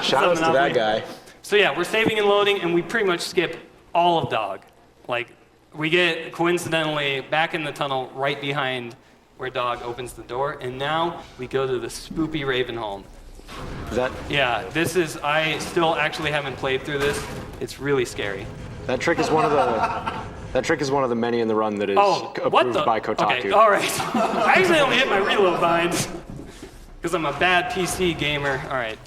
Shout out to that guy. So yeah, we're saving and loading, and we pretty much skip all of Dog. Like, we get, coincidentally, back in the tunnel right behind where Dog opens the door, and now we go to the spoopy Ravenholm. Is that Yeah, this is, I still actually haven't played through this. It's really scary. that trick is one of the many in the run that is What approved the? by Kotaku. Okay, all right. I actually only hit my reload binds because I'm a bad PC gamer. All right.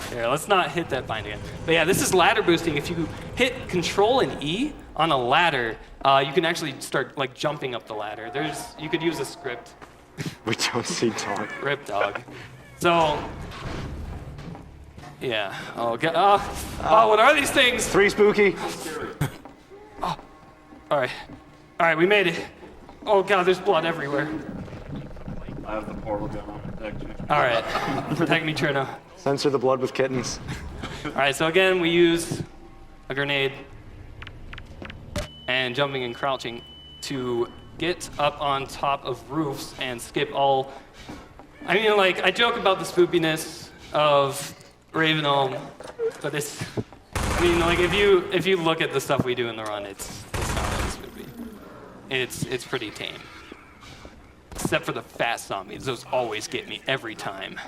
Here, let's not hit that bind again. But yeah, this is ladder boosting. If you hit Control and E on a ladder, you can actually start like jumping up the ladder. You could use a script. We don't see Dog. Rip Dog. So, yeah. Oh, what are these things? 3 spooky. All right, we made it. Oh God, there's blood everywhere. I have the portal gun on protect you. All right, protect me, Trino. Censor the blood with kittens. All right, so again, we use a grenade and jumping and crouching to get up on top of roofs and skip all. I mean, like, I joke about the spoopiness of Ravenholm, but it's. I mean, like if you look at the stuff we do in the run, it's not what it's gonna be. It's pretty tame. Except for the fast zombies, those always get me every time.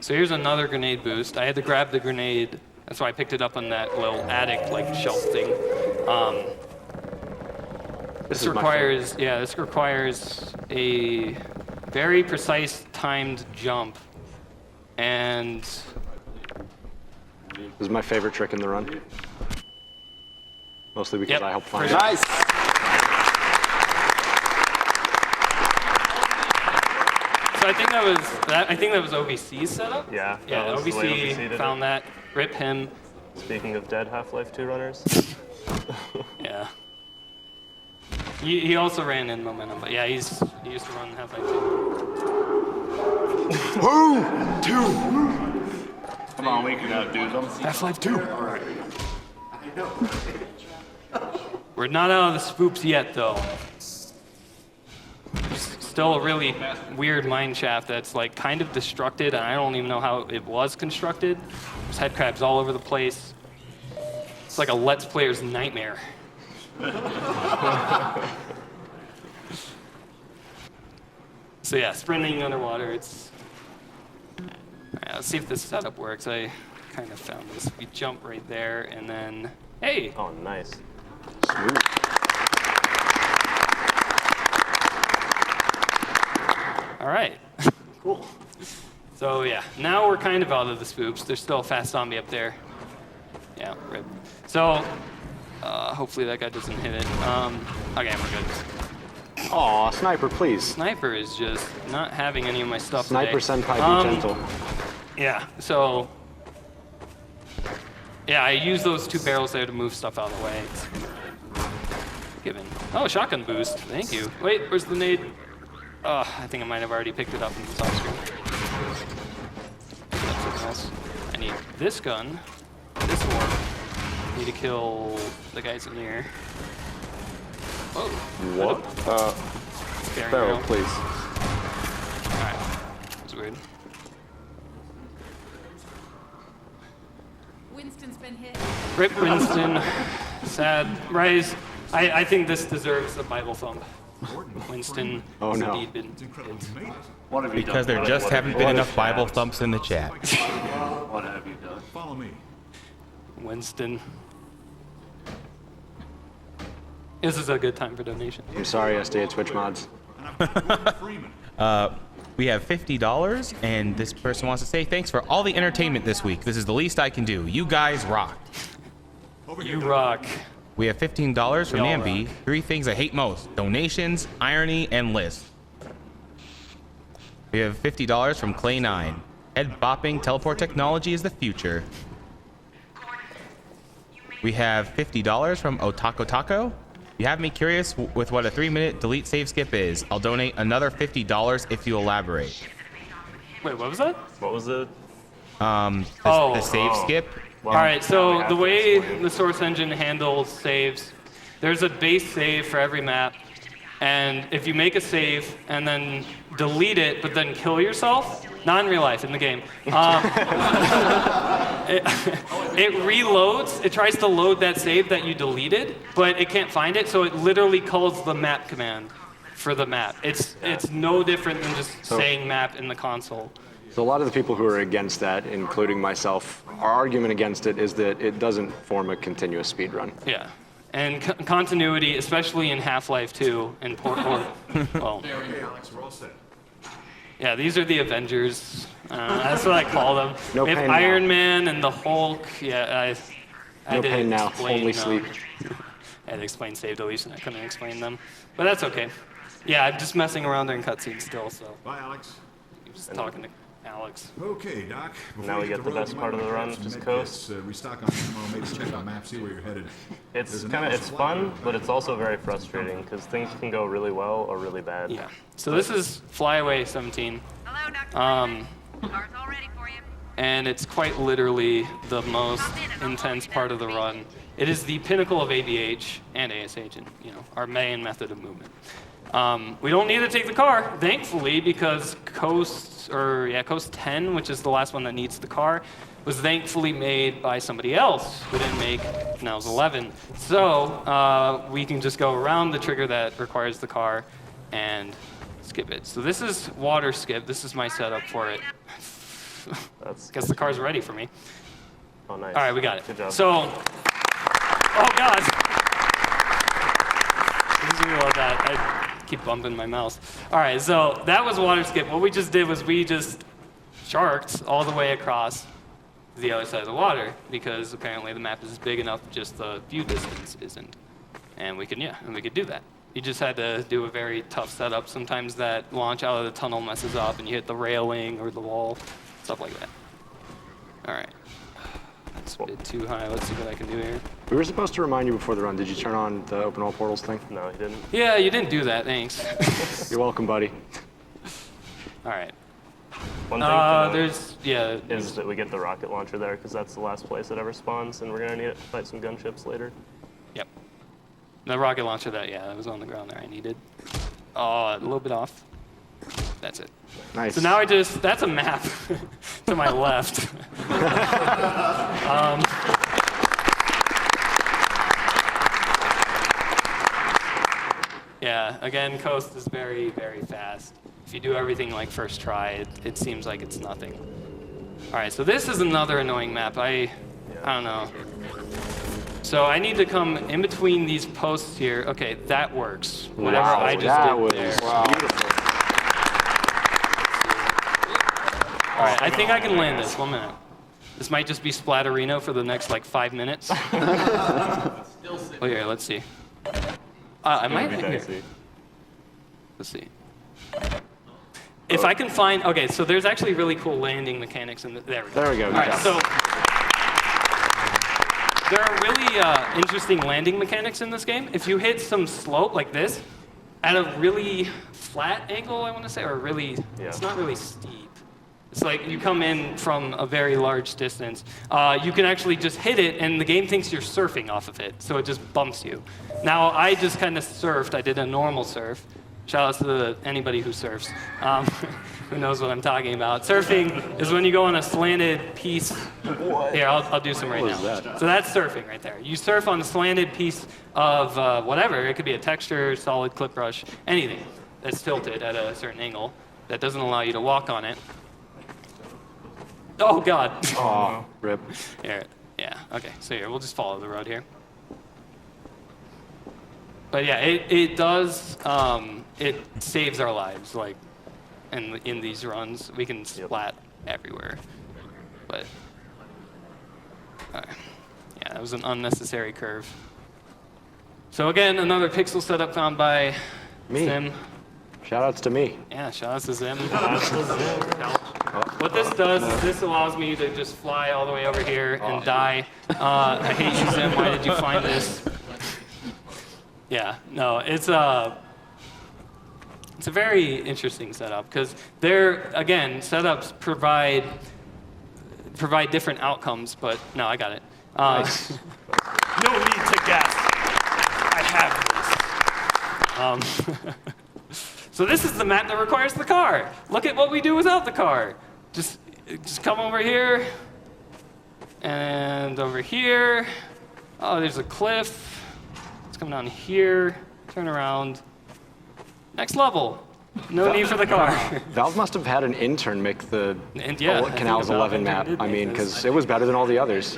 So here's another grenade boost. I had to grab the grenade. That's why I picked it up on that little attic like shelf thing. This requires a very precise timed jump, and this is my favorite trick in the run. Mostly because I helped find it. Nice. So I think that was OVC's setup. Yeah. Yeah. That was the way OVC did found it. that. Rip him. Speaking of dead Half-Life 2 runners. Yeah. He also ran in Momentum, but yeah, he used to run Half-Life 2. Who? 2. Come on, we can outdo them. Half-Life 2. We're not out of the spoops yet, though. Still a really weird mine shaft that's like kind of destructed, and I don't even know how it was constructed. There's head crabs all over the place. It's like a Let's Player's nightmare. So yeah, sprinting underwater, it's... Yeah, let's see if this setup works. I kind of found this. We jump right there, and then... Hey! Oh, nice. Smooth. All right. Cool. So yeah, now we're kind of out of the spoops. There's still a fast zombie up there. Yeah, rip. So hopefully that guy doesn't hit it. Okay, we're good. Aw, sniper, please. Sniper is just not having any of my stuff Sniper today. senpai, be gentle. Yeah, so... Yeah, I use those 2 barrels there to move stuff out of the way. It's given. Oh, shotgun boost. Thank you. Wait, where's the nade? I think I might have already picked it up in the top screen. That's something else. I need this gun, this one. Need to kill the guys in here. Whoa. What? Barrel, please. Alright. That's weird. Winston's been hit. Rip Winston. Sad. Rise. I think this deserves a Bible thump. Winston has indeed been hit. What have you Because done? there just haven't been enough Bible thumps in the chat. What have you done? Follow me. Winston. This is a good time for donation. I'm sorry, SD at Twitch Mods. We have $50, and this person wants to say thanks for all the entertainment this week. This is the least I can do. You guys rock. You rock. We have $15 from We all Nambi. rock. 3 things I hate most: donations, irony, and lists. We have $50 from Clay9. Head bopping teleport technology is the future. We have $50 from Otako Taco. You have me curious with what a 3-minute delete save skip is. I'll donate another $50 if you elaborate. Wait, what was that? What was it? The save skip. All right, so the way the Source Engine handles saves, there's a base save for every map, and if you make a save and then delete it, but then kill yourself, not in real life, in the game, it reloads, it tries to load that save that you deleted, but it can't find it, so it literally calls the map command for the map. It's no different than just saying map in the console. So a lot of the people who are against that, including myself, our argument against it is that it doesn't form a continuous speedrun. Yeah. And continuity, especially in Half-Life 2 and well, yeah, these are the Avengers. That's what I call them. No we have pain Iron now. Man and the Hulk. Yeah, I No did pain now, explain, only sleep. I had to explain save deletion. I couldn't explain them, but that's okay. Yeah, I'm just messing around during cutscenes still, so. Bye, Alex. I'm just talking to Alex. Okay, Doc. Now we get the best part of the run, which is coast. Restock on ammo, maybe check on map, see where you're headed. It's fun, but it's also very frustrating because things can go really well or really bad. Yeah. So this is Flyaway 17. Hello, Dr. Um, Car's all ready for you. and it's quite literally the most intense part of the run. It is the pinnacle of ABH and ASH, and our main method of movement. We don't need to take the car, thankfully, because Coast 10, which is the last one that needs the car, was thankfully made by somebody else who didn't make Nels 11. So we can just go around the trigger that requires the car and skip it. So this is water skip. This is my setup for it. Guess the car's ready for me. Oh, nice. All right, we got it. Good job. So, oh God. About that. I keep bumping my mouse. All right, so that was water skip. What we just did was we just sharked all the way across the other side of the water because apparently the map is big enough, just the view distance isn't. And we could do that. You just had to do a very tough setup. Sometimes that launch out of the tunnel messes up and you hit the railing or the wall, stuff like that. All right. That's a bit too high. Let's see what I can do here. We were supposed to remind you before the run. Did you turn on the open all portals thing? No, he didn't. Yeah, you didn't do that. Thanks. You're welcome, buddy. All right. One thing is that we get the rocket launcher there because that's the last place it ever spawns, and we're gonna need it to fight some gunships later. Yep. The rocket launcher that was on the ground there. I needed. Oh, a little bit off. That's it. Nice. So now that's a map to my left. Yeah, again, Coast is very, very fast. If you do everything like first try, it seems like it's nothing. All right, so this is another annoying map. I don't know. So I need to come in between these posts here. Okay, that works. Whatever I just did there. Wow. Beautiful. All right, I think I can land this. 1 minute. This might just be Splatterino for the next like 5 minutes. Oh, here, let's see. I might land here. Let's see. If I can find, okay, so there's actually really cool landing mechanics in there we go. There we go. All right, so there are really interesting landing mechanics in this game. If you hit some slope like this, at a really flat angle, I want to say, or really, it's not really steep. It's like you come in from a very large distance. You can actually just hit it, and the game thinks you're surfing off of it, so it just bumps you. Now, I just kind of surfed. I did a normal surf. Shout out to anybody who surfs. Who knows what I'm talking about. Surfing is when you go on a slanted piece. Here, I'll do some right now. So that's surfing right there. You surf on a slanted piece of whatever. It could be a texture, solid clip brush, anything that's tilted at a certain angle that doesn't allow you to walk on it. Oh, God. Oh, rip. Here, yeah, okay. So here, we'll just follow the road here. But yeah, it does, it saves our lives, like, in these runs. We can splat everywhere. But, yeah, that was an unnecessary curve. So again, another pixel setup found by Zim. Shoutouts to me. Yeah, shoutouts to Zim. What this does is this allows me to just fly all the way over here and die. I hate you, Zim. Why did you find this? Yeah, no, it's a very interesting setup because again, setups provide different outcomes, but no, I got it. Nice. No need to guess. I have this. So this is the map that requires the car. Look at what we do without the car. Just come over here and over here. Oh, there's a cliff. Come down here, turn around. Next level. No need for the car. Valve must have had an intern make the Canals 11 map. I mean, because it was better than all the others.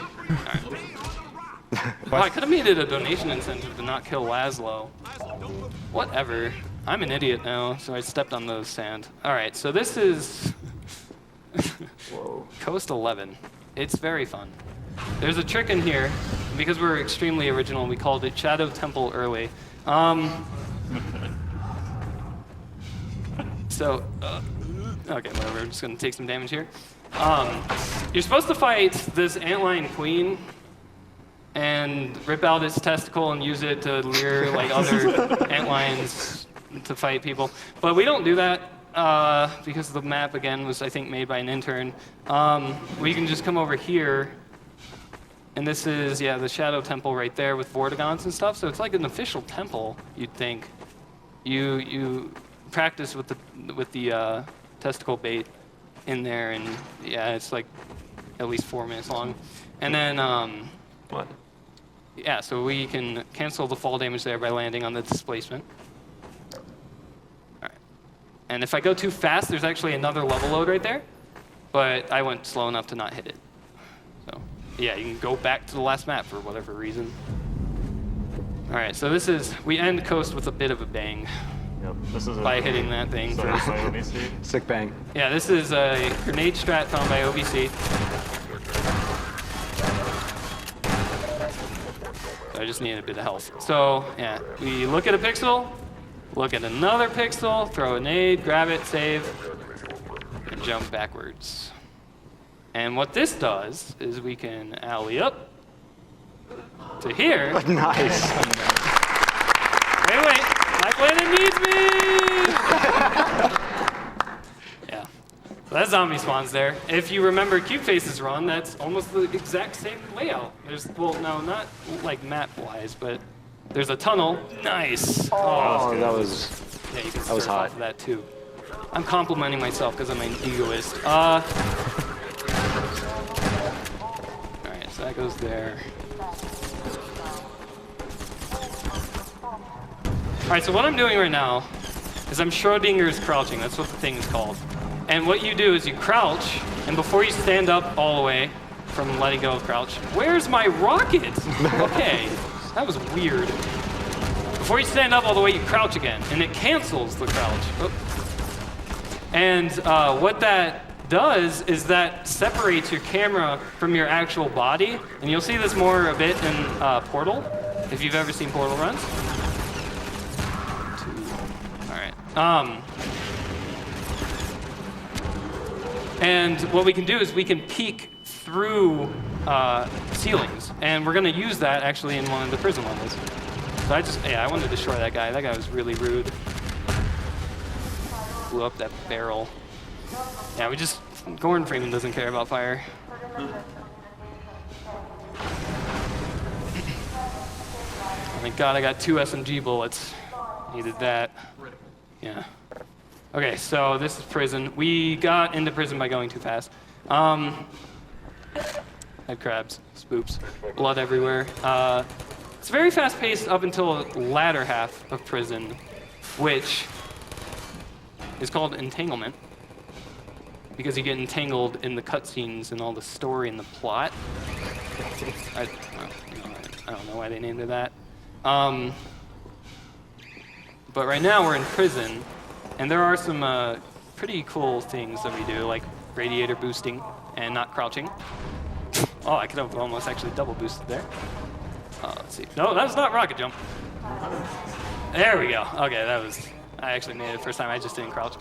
Well, I could have made it a donation incentive to not kill Laszlo. Whatever. I'm an idiot now, so I stepped on the sand. All right, so this is Coast 11. It's very fun. There's a trick in here. Because we're extremely original, we called it Shadow Temple early. Okay, whatever, I'm just gonna take some damage here. You're supposed to fight this antlion queen and rip out its testicle and use it to lure like other antlions to fight people. But we don't do that because the map, again, was, I think, made by an intern. We can just come over here And this is, yeah, the Shadow Temple right there with Vortigons and stuff. So it's like an official temple, you'd think. You practice with the testicle bait in there, and yeah, it's like at least 4 minutes long. And then, What? yeah, so we can cancel the fall damage there by landing on the displacement. All right. And if I go too fast, there's actually another level load right there, but I went slow enough to not hit it. So yeah, you can go back to the last map for whatever reason. All right, so this is, we end Coast with a bit of a bang. Yep, this is by hitting that thing. Sorry, by OBC. Sick bang. Yeah, this is a grenade strat found by OBC. I just need a bit of health. So, yeah, we look at a pixel, look at another pixel, throw a nade, grab it, save, and jump backwards. And what this does is we can alley up to here. Nice. Wait. My planet needs me! Yeah. So that zombie spawns there. If you remember Cube Face's run, that's almost the exact same layout. There's, well, no, not like map-wise, but there's a tunnel. Nice. Oh, that was, yeah, you can that was surf hot. off of that too. I'm complimenting myself because I'm an egoist. All right, so that goes there. All right, so what I'm doing right now is I'm Schrodinger's crouching. That's what the thing is called. And what you do is you crouch, and before you stand up all the way from letting go of crouch, where's my rocket? Okay, that was weird. Before you stand up all the way, you crouch again, and it cancels the crouch. Oh. And what that does is that separates your camera from your actual body. And you'll see this more a bit in Portal, if you've ever seen Portal runs. And what we can do is we can peek through ceilings, and we're going to use that actually in one of the prison levels. So I wanted to destroy that guy. That guy was really rude. Blew up that barrel. Yeah, Gordon Freeman doesn't care about fire. Oh my God, I got 2 SMG bullets. Needed that. Yeah. Okay, so this is prison. We got into prison by going too fast. Had crabs, spoops, blood everywhere. It's very fast-paced up until the latter half of prison, which is called entanglement, because you get entangled in the cutscenes and all the story and the plot. I don't know why they named it that. But right now we're in prison, and there are some pretty cool things that we do, like radiator boosting and not crouching. Oh, I could have almost actually double boosted there. Let's see. No, that was not rocket jump. There we go. Okay, I actually made it the first time. I just didn't crouch.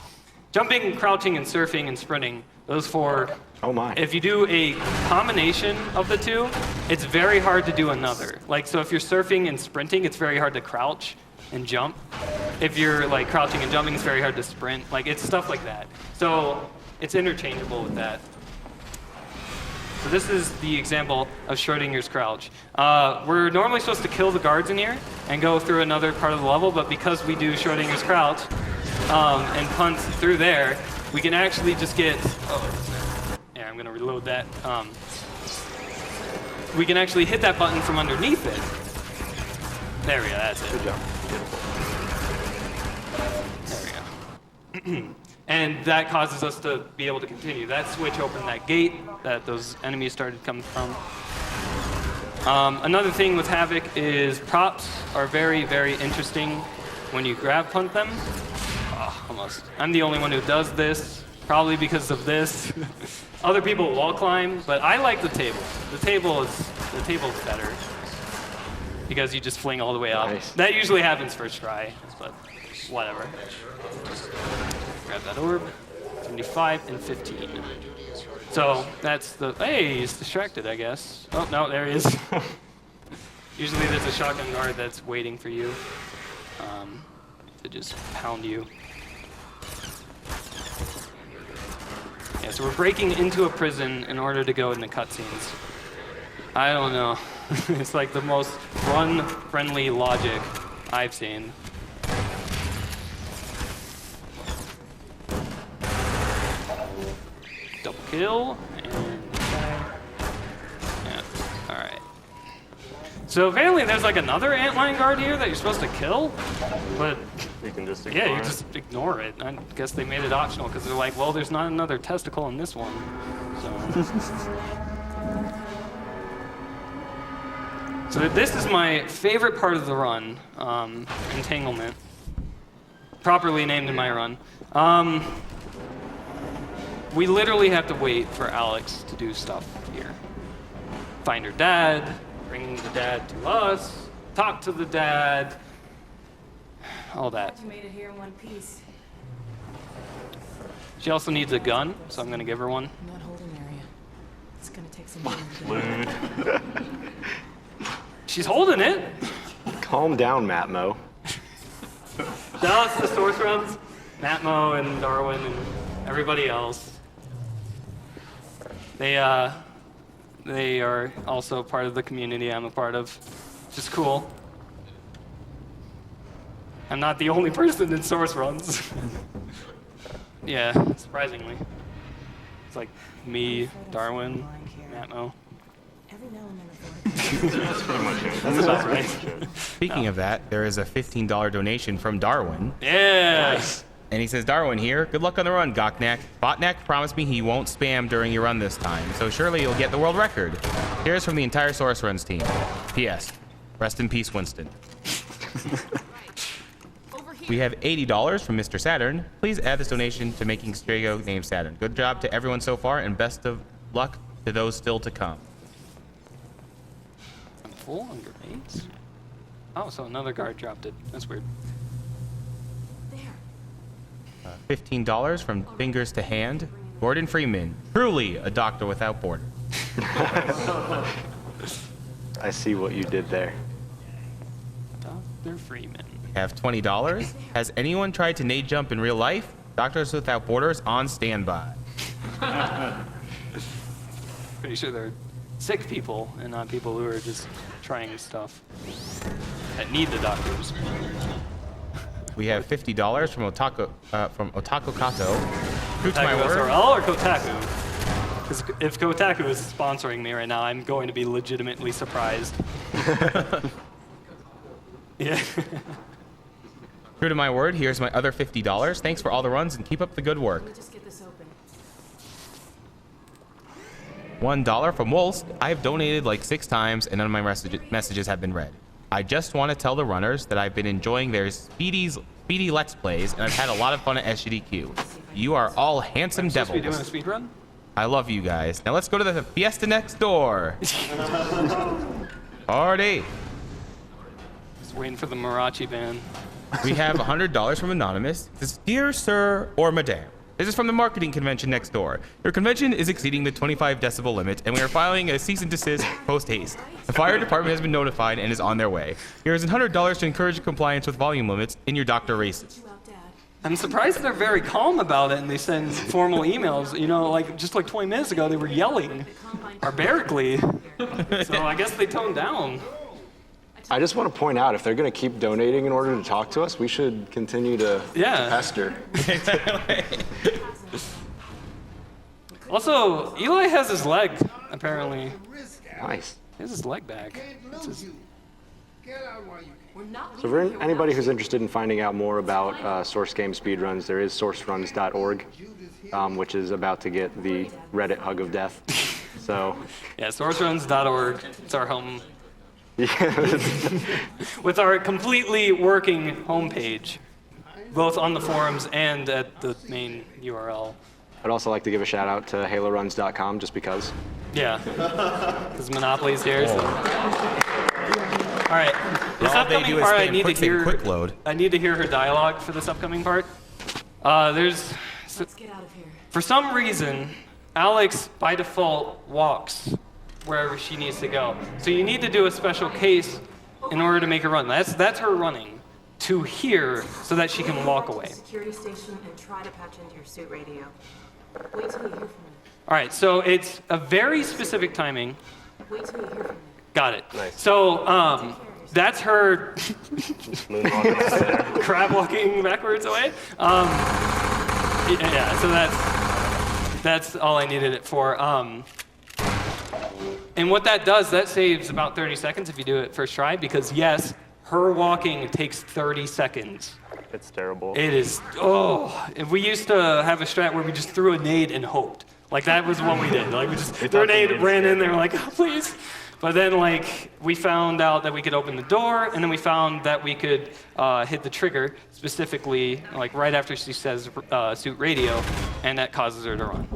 Jumping, crouching, and surfing and sprinting, those 4. Oh my. If you do a combination of the 2, it's very hard to do another. Like, so if you're surfing and sprinting, it's very hard to crouch and jump. If you're like crouching and jumping, it's very hard to sprint. Like, it's stuff like that. So it's interchangeable with that. So this is the example of Schrodinger's crouch. We're normally supposed to kill the guards in here and go through another part of the level, but because we do Schrodinger's crouch and punt through there, we can actually just get, yeah, I'm gonna reload that. We can actually hit that button from underneath it. There we go, that's it. Good job. There we go. And that causes us to be able to continue. That switch opened that gate that those enemies started coming from. Another thing with Havoc is props are very, very interesting when you grab punt them. Oh, almost. I'm the only one who does this, probably because of this. Other people wall climb, but I like the table. The table's better because you just fling all the way up. Nice. That usually happens first try, but whatever. Grab that orb. 75 and 15. So that's the, hey, he's distracted, I guess. Oh, no, there he is. Usually there's a shotgun guard that's waiting for you to just pound you. Yeah, so we're breaking into a prison in order to go into cutscenes. I don't know. It's like the most run-friendly logic I've seen. Double kill, and yeah, all right. So apparently there's like another antlion guard here that you're supposed to kill, but You can just ignore yeah, you it. just ignore it. I guess they made it optional because they're like, well, there's not another testicle in this one, so. So this is my favorite part of the run, entanglement, properly named in my run. We literally have to wait for Alex to do stuff here. Find her dad, bring the dad to us, talk to the dad, all that. You made it here in one piece. She also needs a gun, so I'm gonna give her one. Not holding area. It's gonna take some time. She's holding it. Calm down, Matmo. Shout out to the source runs, Matmo and Darwin and everybody else. They are also part of the community I'm a part of, which is cool. I'm not the only person in source runs. Yeah, surprisingly. It's like me, Darwin, Matmo. Every now and then That's pretty much it. That's about right. Speaking of that, there is a $15 donation from Darwin. Yeah. Nice. And he says, Darwin here, good luck on the run, Gocnak. Botnak promised me he won't spam during your run this time, so surely you'll get the world record. Here's from the entire Source Runs team. P.S. Rest in peace, Winston. We have $80 from Mr. Saturn. Please add this donation to making Strago named Saturn. Good job to everyone so far, and best of luck to those still to come. I'm full on grenades. Oh, so another guard dropped it. That's weird. $15 from Fingers to Hand. Gordon Freeman, truly a doctor without borders. I see what you did there. Dr. Freeman. We have $20. Has anyone tried to nade jump in real life? Doctors Without Borders on standby. Pretty sure they're sick people and not people who are just trying stuff that need the doctors. We have $50 from Otaku Kato. True to my Kotaku word. SRL or Kotaku? Because if Kotaku is sponsoring me right now, I'm going to be legitimately surprised. Yeah. True to my word, here's my other $50. Thanks for all the runs and keep up the good work. Let me just get this open. $1 from Wolst. I have donated like 6 times and none of my messages have been read. I just want to tell the runners that I've been enjoying their speedy Let's Plays and I've had a lot of fun at SGDQ. You are all handsome devils. Are we doing a speed run? I love you guys. Now let's go to the fiesta next door. Party. Just waiting for the Marachi band. We have $100 from Anonymous. It says, Dear Sir or Madame, this is from the marketing convention next door. Your convention is exceeding the 25 decibel limit, and we are filing a cease and desist post haste. The fire department has been notified and is on their way. Here is $100 to encourage compliance with volume limits in your doctor races. I'm surprised they're very calm about it and they send formal emails. You know, like just like 20 minutes ago, they were yelling barbarically. So I guess they toned down. I just want to point out, if they're going to keep donating in order to talk to us, we should continue to pester. Also, Eli has his leg, apparently. Nice. He has his leg back. So for anybody who's interested in finding out more about Source Game speedruns, there is sourceruns.org, which is about to get the Reddit hug of death. So yeah, sourceruns.org. It's our home. With our completely working homepage, both on the forums and at the main URL. I'd also like to give a shout out to haloruns.com just because. Yeah, because Monopoly's here. So. All right, this upcoming part I need to hear. Quick load. I need to hear her dialogue for this upcoming part. Let's get out of here. For some reason, Alex by default walks wherever she needs to go. So you need to do a special case in order to make her run. That's her running to here so that she can walk away. Security station and try to patch into your suit radio. Wait till you hear from me. All right, so it's a very specific timing. Wait till you hear from me. Got it. Nice. So that's her Moonwalking out there. crab walking backwards away. Yeah, so that's all I needed it for. And what that does, that saves about 30 seconds if you do it first try, because yes, her walking takes 30 seconds. It's terrible. It is, and we used to have a strat where we just threw a nade and hoped. Like that was what we did. Like we just threw a nade, ran in there, like, oh, please. But then like we found out that we could open the door, and then we found that we could hit the trigger specifically, like right after she says suit radio, and that causes her to run.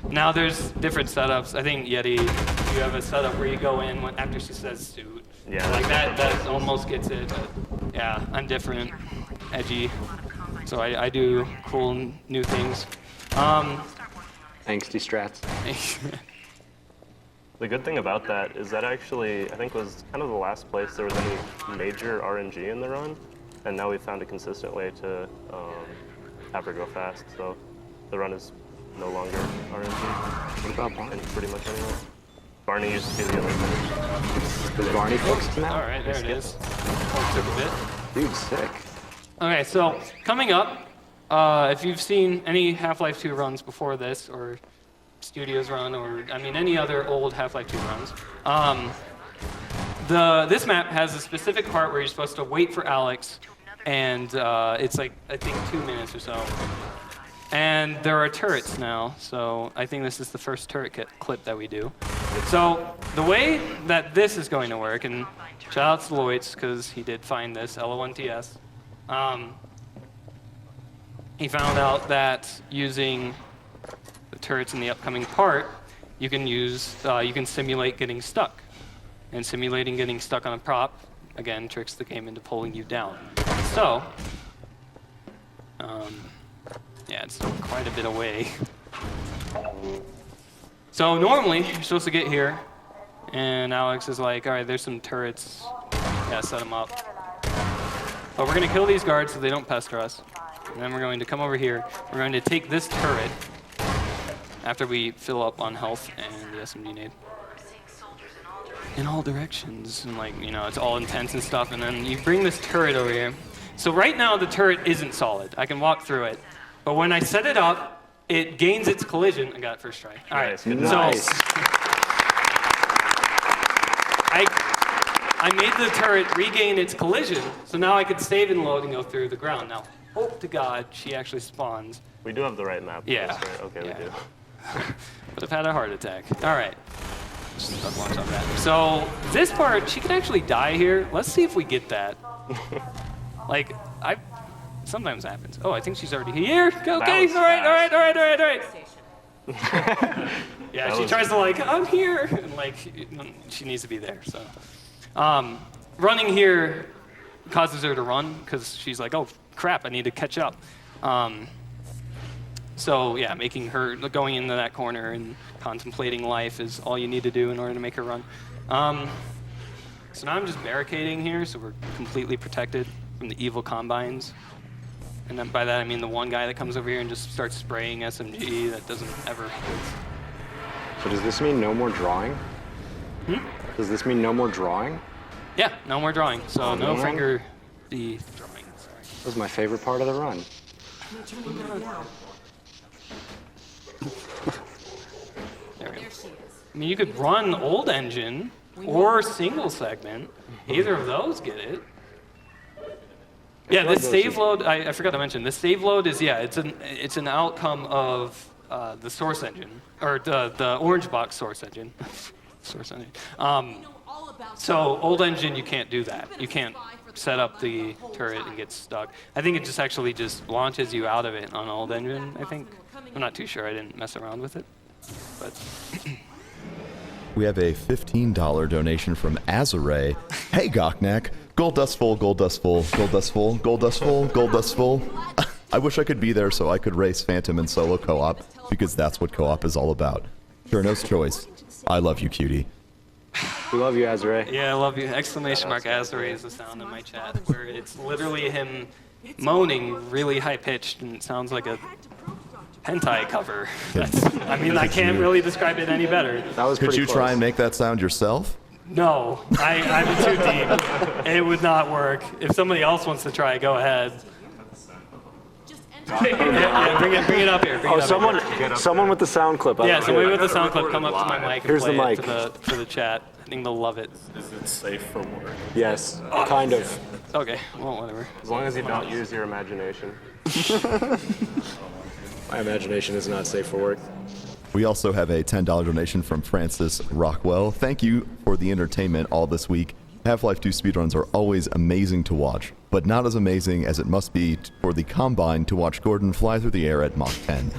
Now there's different setups. I think Yeti, you have a setup where you go in after she says suit. Yeah. Like that almost gets it. But yeah, I'm different, edgy. So I do cool new things. Angsty strats. The good thing about that is that actually, I think was kind of the last place there was any major RNG in the run, and now we've found a consistent way to have her go fast. So the run is no longer RNG. What about Barney? And pretty much anywhere. Barney used to be the other finish. Is Barney fixed now? All right, there it is. Took a bit. Dude, sick. Okay, so coming up, if you've seen any Half-Life 2 runs before this, or Studios run, or I mean any other old Half-Life 2 runs, this map has a specific part where you're supposed to wait for Alex, and it's like I think 2 minutes or so. And there are turrets now, so I think this is the first turret clip that we do. So the way that this is going to work, and shout out to Lloyd's because he did find this, LO1TS. He found out that using the turrets in the upcoming part, you can simulate getting stuck. And simulating getting stuck on a prop, again, tricks the game into pulling you down. So, yeah, it's quite a bit away. So normally, you're supposed to get here, and Alex is like, all right, there's some turrets. Yeah, set them up. But we're going to kill these guards so they don't pester us. And then we're going to come over here. We're going to take this turret after we fill up on health and the SMG nade. In all directions. And like, you know, it's all intense and stuff. And then you bring this turret over here. So right now, the turret isn't solid. I can walk through it. But when I set it up, it gains its collision. I got it first try. All right. Nice. So I made the turret regain its collision, so now I could save and load and go through the ground. Now, hope to God she actually spawns. We do have the right map. Yeah. That's right. Okay, Yeah. we do. Would have had a heart attack. All right. Just launch on that. So this part, she could actually die here. Let's see if we get that. Like, sometimes happens. Oh, I think she's already here. Okay, all right. Yeah, she tries to like, I'm here, and like, she needs to be there. So, running here causes her to run because she's like, oh crap, I need to catch up. So yeah, making her going into that corner and contemplating life is all you need to do in order to make her run. So now I'm just barricading here, so we're completely protected from the evil combines. And then by that I mean the one guy that comes over here and just starts spraying SMG that doesn't ever hit. So does this mean no more drawing? Does this mean no more drawing? Yeah, no more drawing. So Oh, no man. finger the drawing. Sorry. That was my favorite part of the run. There we go. I mean, you could run old engine or single segment. Either of those get it. Yeah, this save load, I forgot to mention, this save load is, yeah, it's an outcome of the source engine, or the orange box source engine. Source engine. So old engine, you can't do that. You can't set up the turret and get stuck. I think it just actually just launches you out of it on old engine, I think. I'm not too sure, I didn't mess around with it. But we have a $15 donation from Azure. Hey, Gocnak. Gold dust full, gold dust full, gold dust full, gold dust full, gold dust full. I wish I could be there so I could race Phantom in solo co-op, because that's what co-op is all about. Cherno's choice. I love you, cutie. We love you, Azure. yeah, I love you. Exclamation mark Azure is the sound in my chat, where it's literally him moaning really high pitched, and it sounds like a hentai cover. I mean, I can't really describe it any better. That was Could pretty you close. try and make that sound yourself? No, I'm too deep. It would not work. If somebody else wants to try, go ahead. Yeah, bring it up here. Bring it up here. Someone with the sound clip. Yeah, somebody with the sound clip, come up to my mic and Here's play the it mic. for the chat. I think they'll love it. Is it safe for work? Yes, kind of. Okay, well, whatever. As long as you don't use your imagination. My imagination is not safe for work. We also have a $10 donation from Francis Rockwell. Thank you for the entertainment all this week. Half-Life 2 speedruns are always amazing to watch, but not as amazing as it must be for the Combine to watch Gordon fly through the air at Mach 10.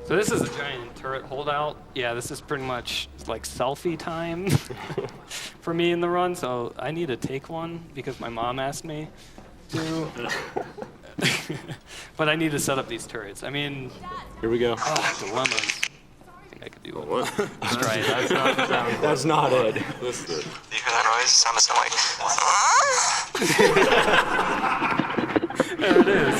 So this is a giant turret holdout. Yeah, this is pretty much like selfie time for me in the run, so I need to take one because my mom asked me to. But I need to set up these turrets. I mean, Here we go. dilemmas. I think I could do one. Let's try it. That's not it. Do you hear that noise? Sound like. There it is.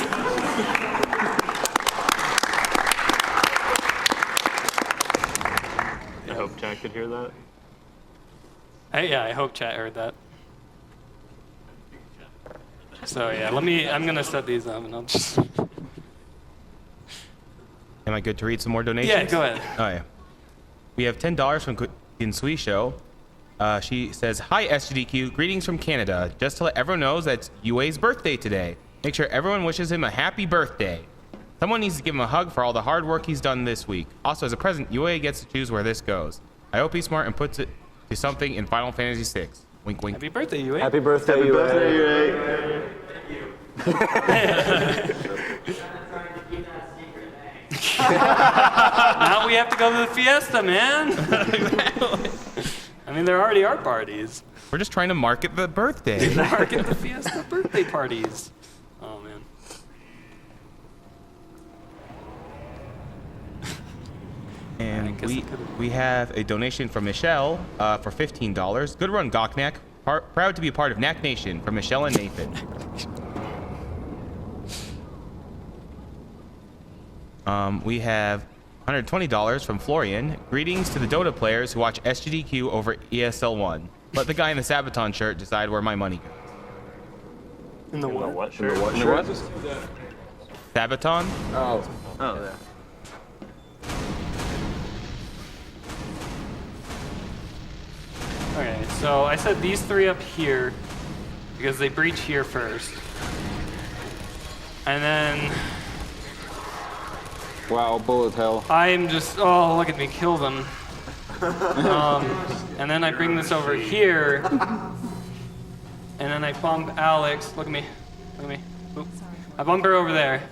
I hope Jack could hear that. Yeah, I hope chat heard that. So yeah, I'm gonna set these up and I'll just. Am I good to read some more donations? Yeah, go ahead. Oh, yeah. We have $10 from Kinsui Show. She says, "Hi SGDQ, greetings from Canada. Just to let everyone know that it's Yue's birthday today. Make sure everyone wishes him a happy birthday. Someone needs to give him a hug for all the hard work he's done this week. Also, as a present, Yue gets to choose where this goes. I hope he's smart and puts it to something in Final Fantasy VI. Wink, wink." Happy birthday, Yue. Happy birthday, Happy you. birthday, Now we have to go to the fiesta, man. I mean, there already are parties. We're just trying to market the birthday. Market the fiesta birthday parties. Oh man. And we have a donation from Michelle for $15. Good run, Gocnak. Proud to be a part of Knack Nation from Michelle and Nathan. We have $120 from Florian. Greetings to the Dota players who watch SGDQ over ESL1. Let the guy in the Sabaton shirt decide where my money goes. In the what? What shirt? Sabaton? Oh. Oh, yeah. Okay, so I set these three up here because they breach here first. And then Wow, bullet hell. I'm just, oh, look at me, kill them. And then I bring this over here. And then I bump Alex. Look at me. Look at me. Oop. I bump her over there.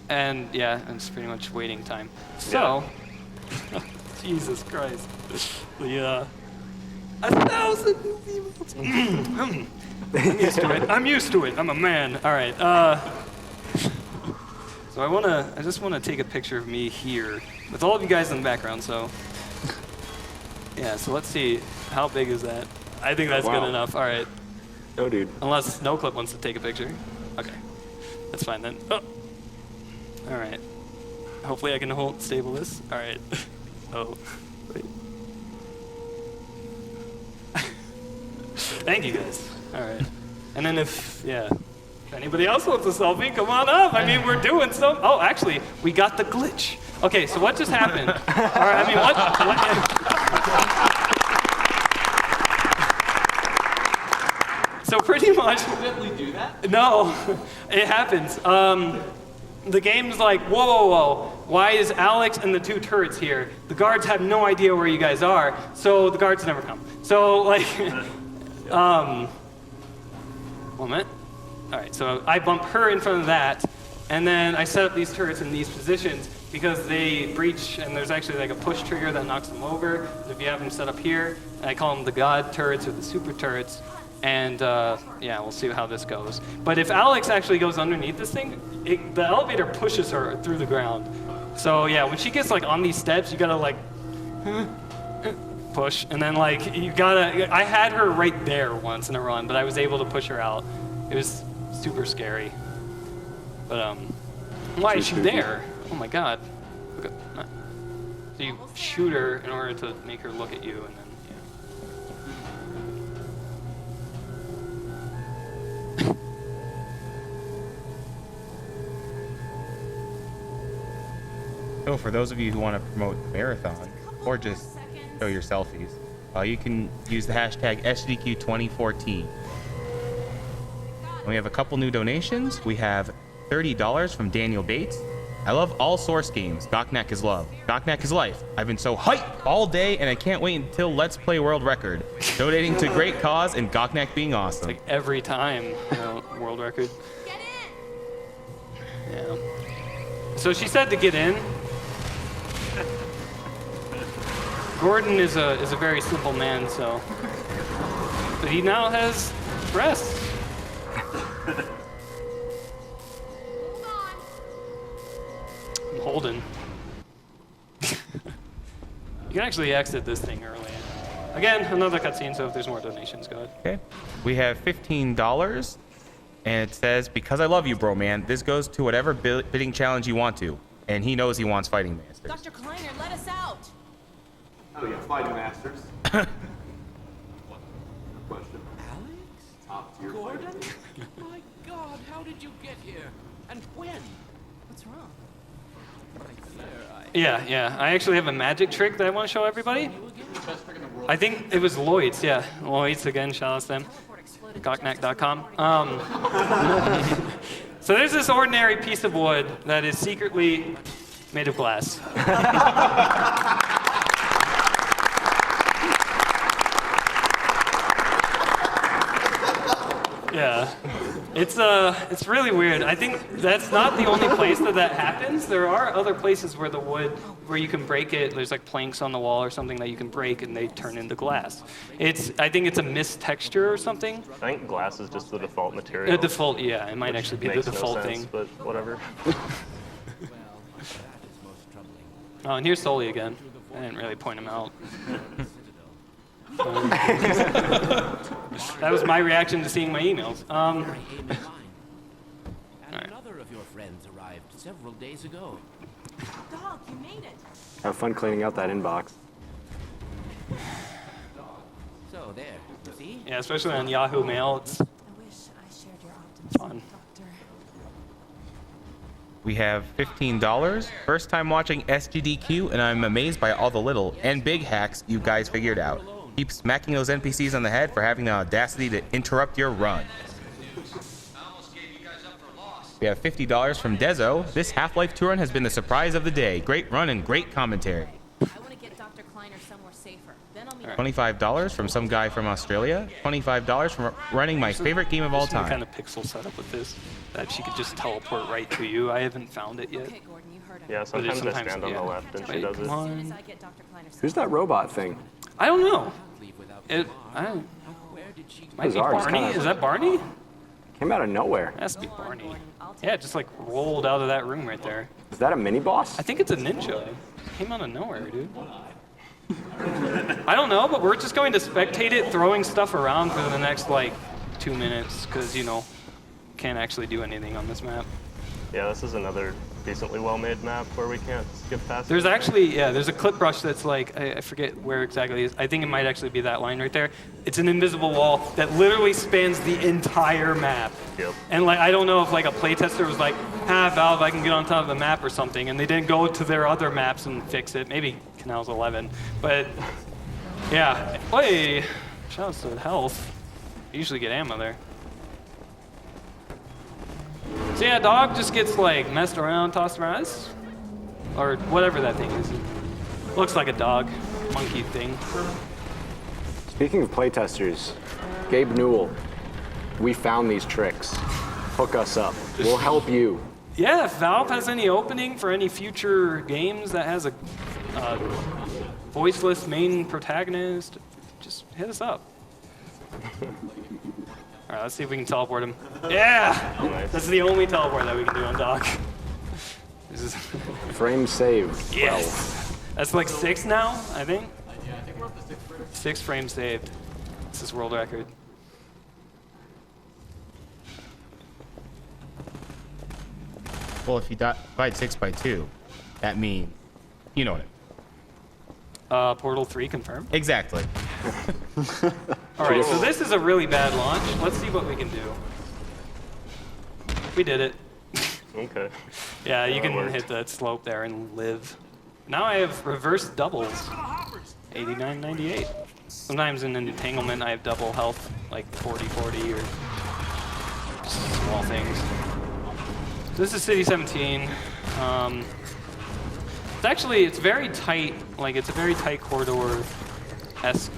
And yeah, it's pretty much waiting time. So, Jesus Christ. The, 1,000 emotes. I'm used to it. I'm used to it. I'm a man. All right. So I just wanna take a picture of me here with all of you guys in the background. So, yeah. So let's see, how big is that? I think that's good enough. All right. No, dude. Unless NoClip wants to take a picture. Okay, that's fine then. Oh. All right. Hopefully I can stable this. All right. Oh, wait. Thank you guys. All right. And then if anybody else wants a selfie, come on up. I mean, we're doing so. Oh, actually, we got the glitch. Okay, so what just happened? All right, I mean, what? So pretty much. Did we do that? No, it happens. The game's like, whoa, whoa, whoa. Why is Alex and the two turrets here? The guards have no idea where you guys are, so the guards never come. So like, 1 minute. All right, so I bump her in front of that, and then I set up these turrets in these positions because they breach, and there's actually like a push trigger that knocks them over. If you have them set up here, and I call them the god turrets or the super turrets. And yeah, we'll see how this goes. But if Alex actually goes underneath this thing, the elevator pushes her through the ground. So yeah, when she gets like on these steps, you gotta like push, and then like you gotta. I had her right there once in a run, but I was able to push her out. It was super scary. But why is she there? Oh my God. Look at, so you shoot her in order to make her look at you, and then So for those of you who want to promote the marathon or just show your selfies, you can use the hashtag SGDQ2014. And we have a couple new donations. We have $30 from Daniel Bates. I love all Source games. Gocnak is love. Gocnak is life. I've been so hyped all day, and I can't wait until Let's Play World Record. Donating to great cause and Gocnak being awesome. like every time, world record. Yeah. So she said to get in. Gordon is a very simple man, so. But he now has breasts. I'm holding. You can actually exit this thing early. Again, another cutscene, so if there's more donations, go ahead. Okay. We have $15, and it says, because I love you, bro, man, this goes to whatever bidding challenge you want to. And he knows he wants Fighting Masters. Dr. Kleiner, let us out! Oh yeah, Fighting Masters. Question. Alex? Top tier Gordon? fighter. My God, how did you get here? And when? What's wrong? Yeah. I actually have a magic trick that I want to show everybody. I think it was Lloyd's, yeah. Lloyd's, again, shout out to them. Gocnak.com. So there's this ordinary piece of wood that is secretly made of glass. Yeah, it's really weird. I think that's not the only place that happens. There are other places where the wood, where you can break it. There's like planks on the wall or something that you can break and they turn into glass. I think it's a mist texture or something. I think glass is just the default material. The default, yeah, it might actually be the default thing. But whatever. Oh, and here's Sully again. I didn't really point him out. That was my reaction to seeing my emails. And another of your friends arrived several days ago. Dog, you made it! Have fun cleaning out that inbox. So there, you see? Yeah, especially on Yahoo Mail, it's I wish I shared your optimism, fun. Doctor. We have $15. First time watching SGDQ, and I'm amazed by all the little and big hacks you guys figured out. Keep smacking those NPCs on the head for having the audacity to interrupt your run. We have $50 from Dezo. This Half-Life 2 run has been the surprise of the day. Great run and great commentary. I want to get Dr. Kleiner somewhere safer. Then I'll meet $25 from some guy from Australia. $25 from running my favorite game of all Some time. kind of pixel setup with this that she could just teleport right to you. I haven't found it yet. Okay, Gordon, you heard him. Yeah, sometimes I stand on the left and she does it. As soon as I get Dr. Kleiner Who's that robot thing? I don't know. Might be Bizarre, it's Barney. kinda- Is that Barney? Came out of nowhere. Has to be Barney. Yeah, it just like rolled out of that room right there. Is that a mini boss? I think it's a ninja. Came out of nowhere, dude. I don't know, but we're just going to spectate it throwing stuff around for the next like 2 minutes because, you know, can't actually do anything on this map. Yeah, this is another decently well-made map where we can't skip past There's it. actually, yeah, there's a clip brush that's like, I forget where exactly it is. I think it might actually be that line right there. It's an invisible wall that literally spans the entire map. Yep. And like, I don't know if like a playtester was like, Valve, I can get on top of the map or something, and they didn't go to their other maps and fix it. Maybe Canals 11, but yeah. Hey, shout out to health. You usually get ammo there. So yeah, dog just gets like messed around, tossed around, or whatever that thing is. Looks like a dog, monkey thing. Speaking of playtesters, Gabe Newell, we found these tricks. Hook us up. We'll help you. Yeah, if Valve has any opening for any future games that has a voiceless main protagonist, just hit us up. All right, let's see if we can teleport him. Yeah! Nice. That's the only teleport that we can do on Doc. This is Frame saved. yes! That's like 6 now, I think? Yeah, I think we're up to 6 frames saved. This is world record. Well, if you divide 6 by 2, that means, you know what Portal 3 confirmed? Exactly. All right, so this is a really bad launch. Let's see what we can do. We did it. Okay. Yeah, you can hit that slope there and live. Now I have reverse doubles. 89.98. Sometimes in an entanglement I have double health, like 40-40 or small things. So this is City 17. It's very tight, like it's a very tight corridor-esque,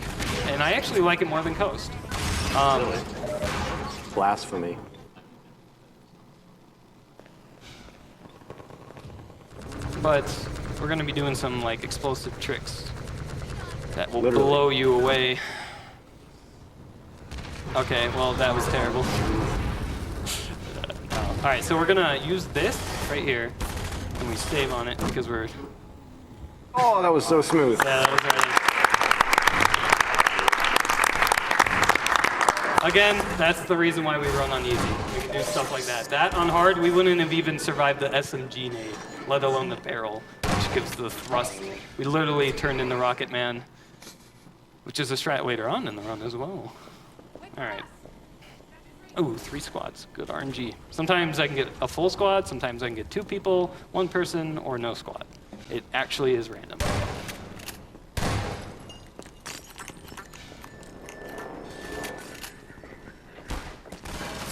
and I actually like it more than Coast. Blasphemy. But we're gonna be doing some like explosive tricks that will blow you away. Okay, well that was terrible. All right, so we're gonna use this right here, and we save on it because we're. Oh, that was so smooth. Yeah, that was right. Again, that's the reason why we run on easy. We can do stuff like that. That on hard, we wouldn't have even survived the SMG nade, let alone the barrel, which gives the thrust. We literally turned into Rocket Man, which is a strat later on in the run as well. All right. Ooh, 3 squads. Good RNG. Sometimes I can get a full squad, sometimes I can get 2 people, 1 person, or no squad. It actually is random. There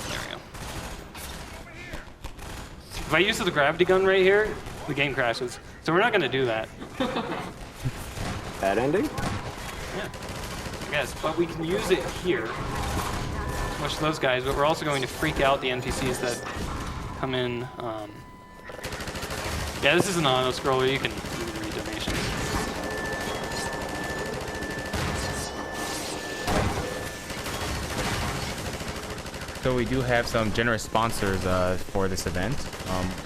we go. If I use the gravity gun right here, the game crashes. So we're not going to do that. Bad ending? Yeah, I guess. But we can use it here. Much those guys, but we're also going to freak out the NPCs that come in. Yeah, this is an auto-scroller. You can read donations. So we do have some generous sponsors for this event.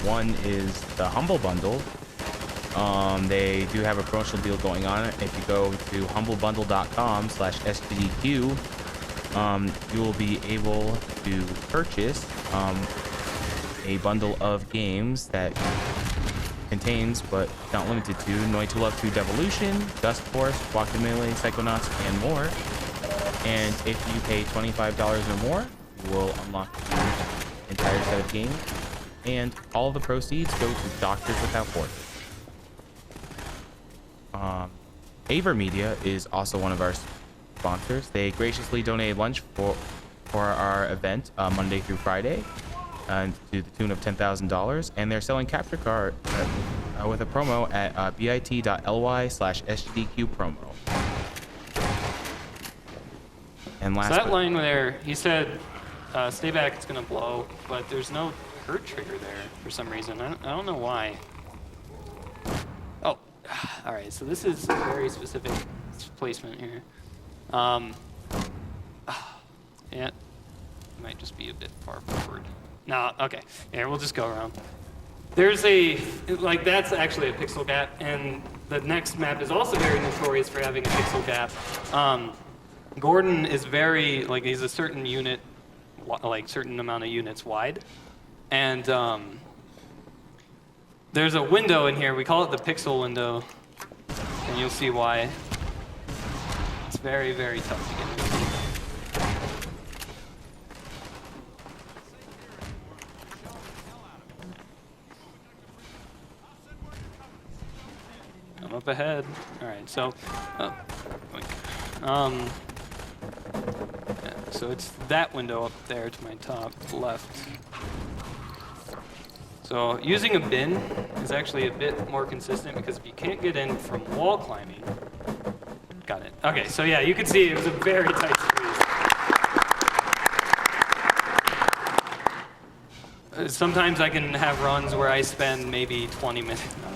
One is the Humble Bundle. They do have a promotional deal going on. If you go to humblebundle.com/SGDQ, you will be able to purchase a bundle of games that contains, but not limited to, Noi to Love 2 Devolution, Dust Force, Guacamelee, Psychonauts, and more. And if you pay $25 or more, you will unlock the entire set of games. And all of the proceeds go to Doctors Without Borders. Aver Media is also one of our sponsors. They graciously donated lunch for our event Monday through Friday to the tune of $10,000, and they're selling capture card with a promo at bit.ly/SGDQ promo. And last, so that line there, he said, "Stay back, it's gonna blow," but there's no hurt trigger there for some reason. I don't know why. Oh, all right. So this is a very specific placement here. Yeah, might just be a bit far forward. No, okay. Here, we'll just go around. There's that's actually a pixel gap, and the next map is also very notorious for having a pixel gap. Gordon is very, he's a certain unit, certain amount of units wide. And there's a window in here, we call it the pixel window, and you'll see why. It's very, very tough to get into. I'm up ahead. All right, so, so it's that window up there to my top left. So using a bin is actually a bit more consistent because if you can't get in from wall climbing, got it. Okay, so yeah, you can see it was a very tight squeeze. Sometimes I can have runs where I spend maybe 20 minutes. No,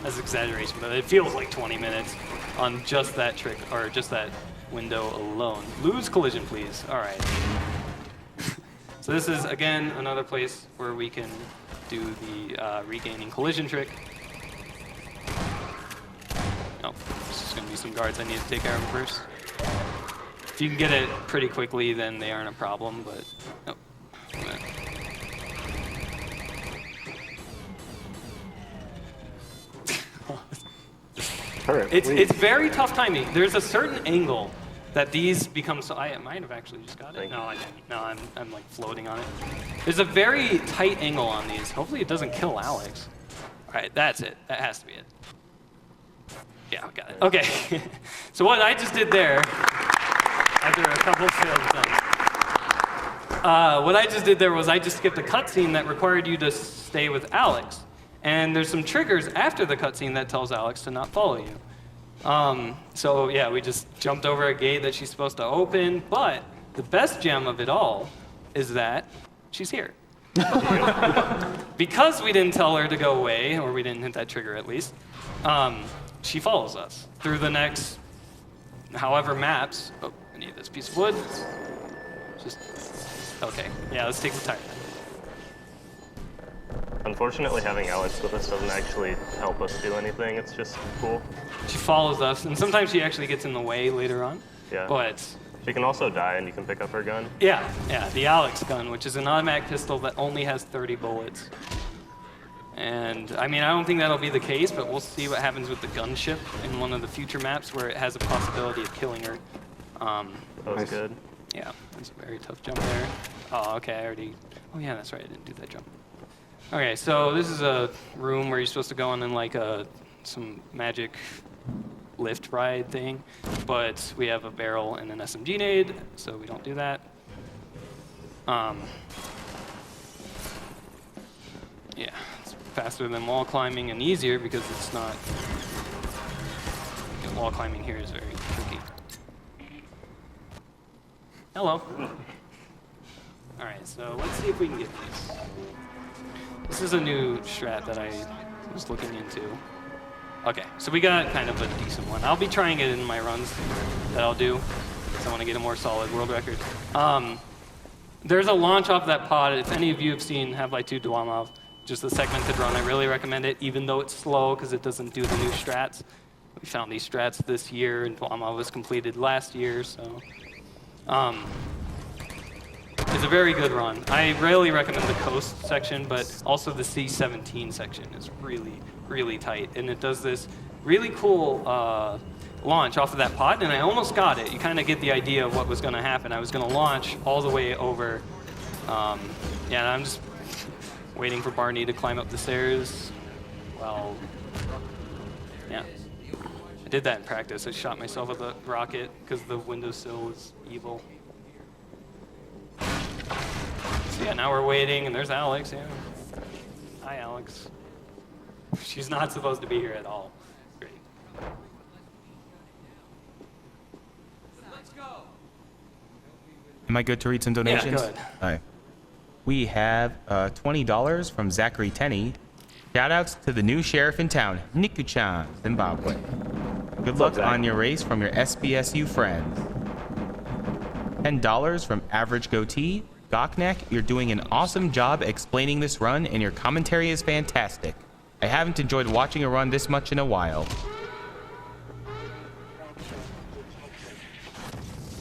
that's exaggeration, but it feels like 20 minutes on just that trick, or just that window alone. Lose collision, please. All right. So this is, again, another place where we can do the regaining collision trick. Oh, there's just going to be some guards I need to take care of first. If you can get it pretty quickly, then they aren't a problem, but... Oh. turret. It's very tough timing. There's a certain angle that these become so. I might have actually just got it. No, I didn't. No, I'm like floating on it. There's a very tight angle on these. Hopefully it doesn't kill Alex. All right, that's it. That has to be it. Yeah, I got it. Okay. So what I just did there, after a couple of failed attempts, what I just did there was I just skipped a cutscene that required you to stay with Alex. And there's some triggers after the cutscene that tells Alex to not follow you. So yeah, we just jumped over a gate that she's supposed to open, but the best gem of it all is that she's here. Because we didn't tell her to go away, or we didn't hit that trigger at least, she follows us through the next however maps. Oh, I need this piece of wood. Just, okay, yeah, let's take the tire. Unfortunately, having Alex with us doesn't actually help us do anything. It's just cool. She follows us, and sometimes she actually gets in the way later on. Yeah. But she can also die, and you can pick up her gun. yeah, the Alex gun, which is an automatic pistol that only has 30 bullets. And I mean, I don't think that'll be the case, but we'll see what happens with the gunship in one of the future maps where it has a possibility of killing her. That was good. Yeah, that's a very tough jump there. Oh, okay, I already. Oh yeah, that's right, I didn't do that jump. Okay, so this is a room where you're supposed to go on in like some magic lift ride thing, but we have a barrel and an SMG nade, so we don't do that. Yeah, it's faster than wall climbing and easier because it's not. Wall climbing here is very tricky. Hello. All right, so let's see if we can get these. This is a new strat that I was looking into. Okay, so we got kind of a decent one. I'll be trying it in my runs that I'll do, because I want to get a more solid world record. There's a launch off that pod. If any of you have seen Half-Life 2 Dwamov, just a segmented run, I really recommend it, even though it's slow, because it doesn't do the new strats. We found these strats this year, and Dwamov was completed last year, so. It's a very good run. I really recommend the coast section, but also the C-17 section is really, really tight. And it does this really cool launch off of that pod, and I almost got it. You kind of get the idea of what was going to happen. I was going to launch all the way over. Yeah, and I'm just waiting for Barney to climb up the stairs. Well, yeah. I did that in practice. I shot myself with a rocket because the windowsill was evil. So yeah, now we're waiting, and there's Alex. Yeah. Hi, Alex. She's not supposed to be here at all. Great. Let's go. Am I good to read some donations? Yeah, good. All right. We have $20 from Zachary Tenney. Shoutouts to the new sheriff in town, Niku-chan, Zimbabwe. Good luck on your race from your SBSU friends. $10 from Average Goatee. Gocnak, you're doing an awesome job explaining this run, and your commentary is fantastic. I haven't enjoyed watching a run this much in a while.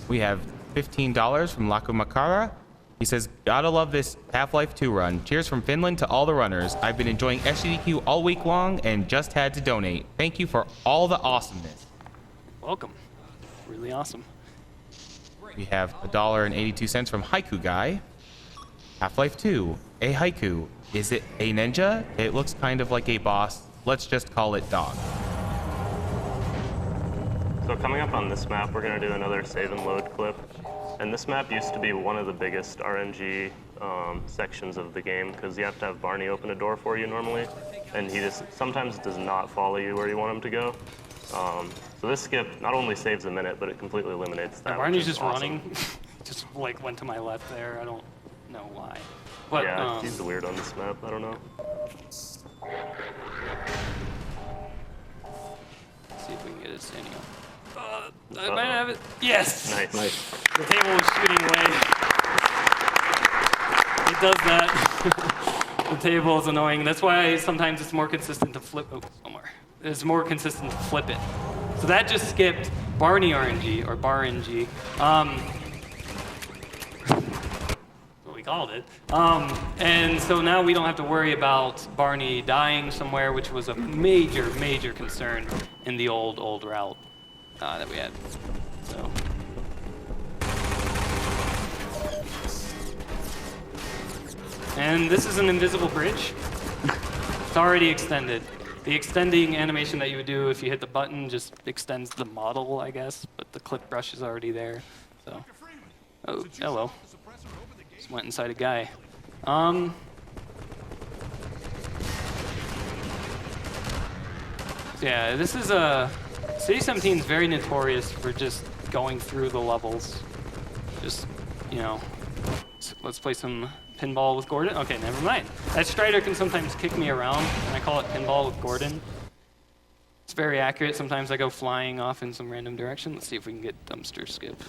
We have $15 from Lakumakara. He says, gotta love this Half-Life 2 run. Cheers from Finland to all the runners. I've been enjoying SGDQ all week long and just had to donate. Thank you for all the awesomeness. Welcome. Really awesome. We have $1.82 from Haiku Guy. Half-Life 2, a haiku. Is it a ninja? It looks kind of like a boss. Let's just call it dog. So coming up on this map, we're going to do another save and load clip. And this map used to be one of the biggest RNG sections of the game, because you have to have Barney open a door for you normally, and he just sometimes does not follow you where you want him to go. So this skip not only saves a minute, but it completely eliminates that. Barney's just running. Just like went to my left there. I don't know why. But, yeah, he's weird on this map. I don't know. Let's see if we can get it standing up. I might have it. Yes. Nice. The table was shooting away. It does that. The table is annoying. That's why sometimes it's more consistent to flip. Oh, somewhere. It's more consistent to flip it. So that just skipped Barney RNG, or Bar RNG. What we called it. And so now we don't have to worry about Barney dying somewhere, which was a major, major concern in the old route that we had. So. And this is an invisible bridge. It's already extended. The extending animation that you would do if you hit the button just extends the model, I guess, but the clip brush is already there. So, oh, hello. Just went inside a guy. Yeah, this is City 17 is very notorious for just going through the levels. Just, you know, let's play some pinball with Gordon. Okay, never mind. That Strider can sometimes kick me around, and I call it pinball with Gordon. It's very accurate. Sometimes I go flying off in some random direction. Let's see if we can get dumpster skip.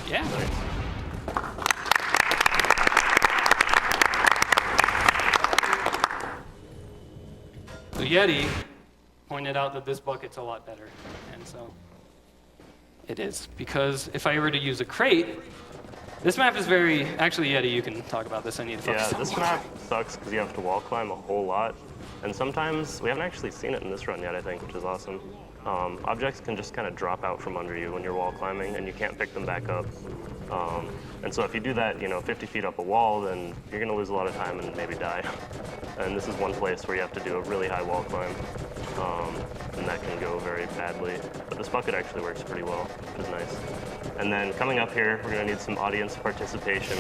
Yeah. So Yeti pointed out that this bucket's a lot better, and so it is. Because if I were to use a crate, this map is very, actually Yeti, you can talk about this, I need to focus. Yeah, this map sucks because you have to wall climb a whole lot. And sometimes, we haven't actually seen it in this run yet, I think, which is awesome. Objects can just kind of drop out from under you when you're wall climbing and you can't pick them back up. And so if you do that, 50 feet up a wall, then you're gonna lose a lot of time and maybe die. And this is one place where you have to do a really high wall climb. And that can go very badly. But this bucket actually works pretty well, which is nice. And then coming up here, we're gonna need some audience participation.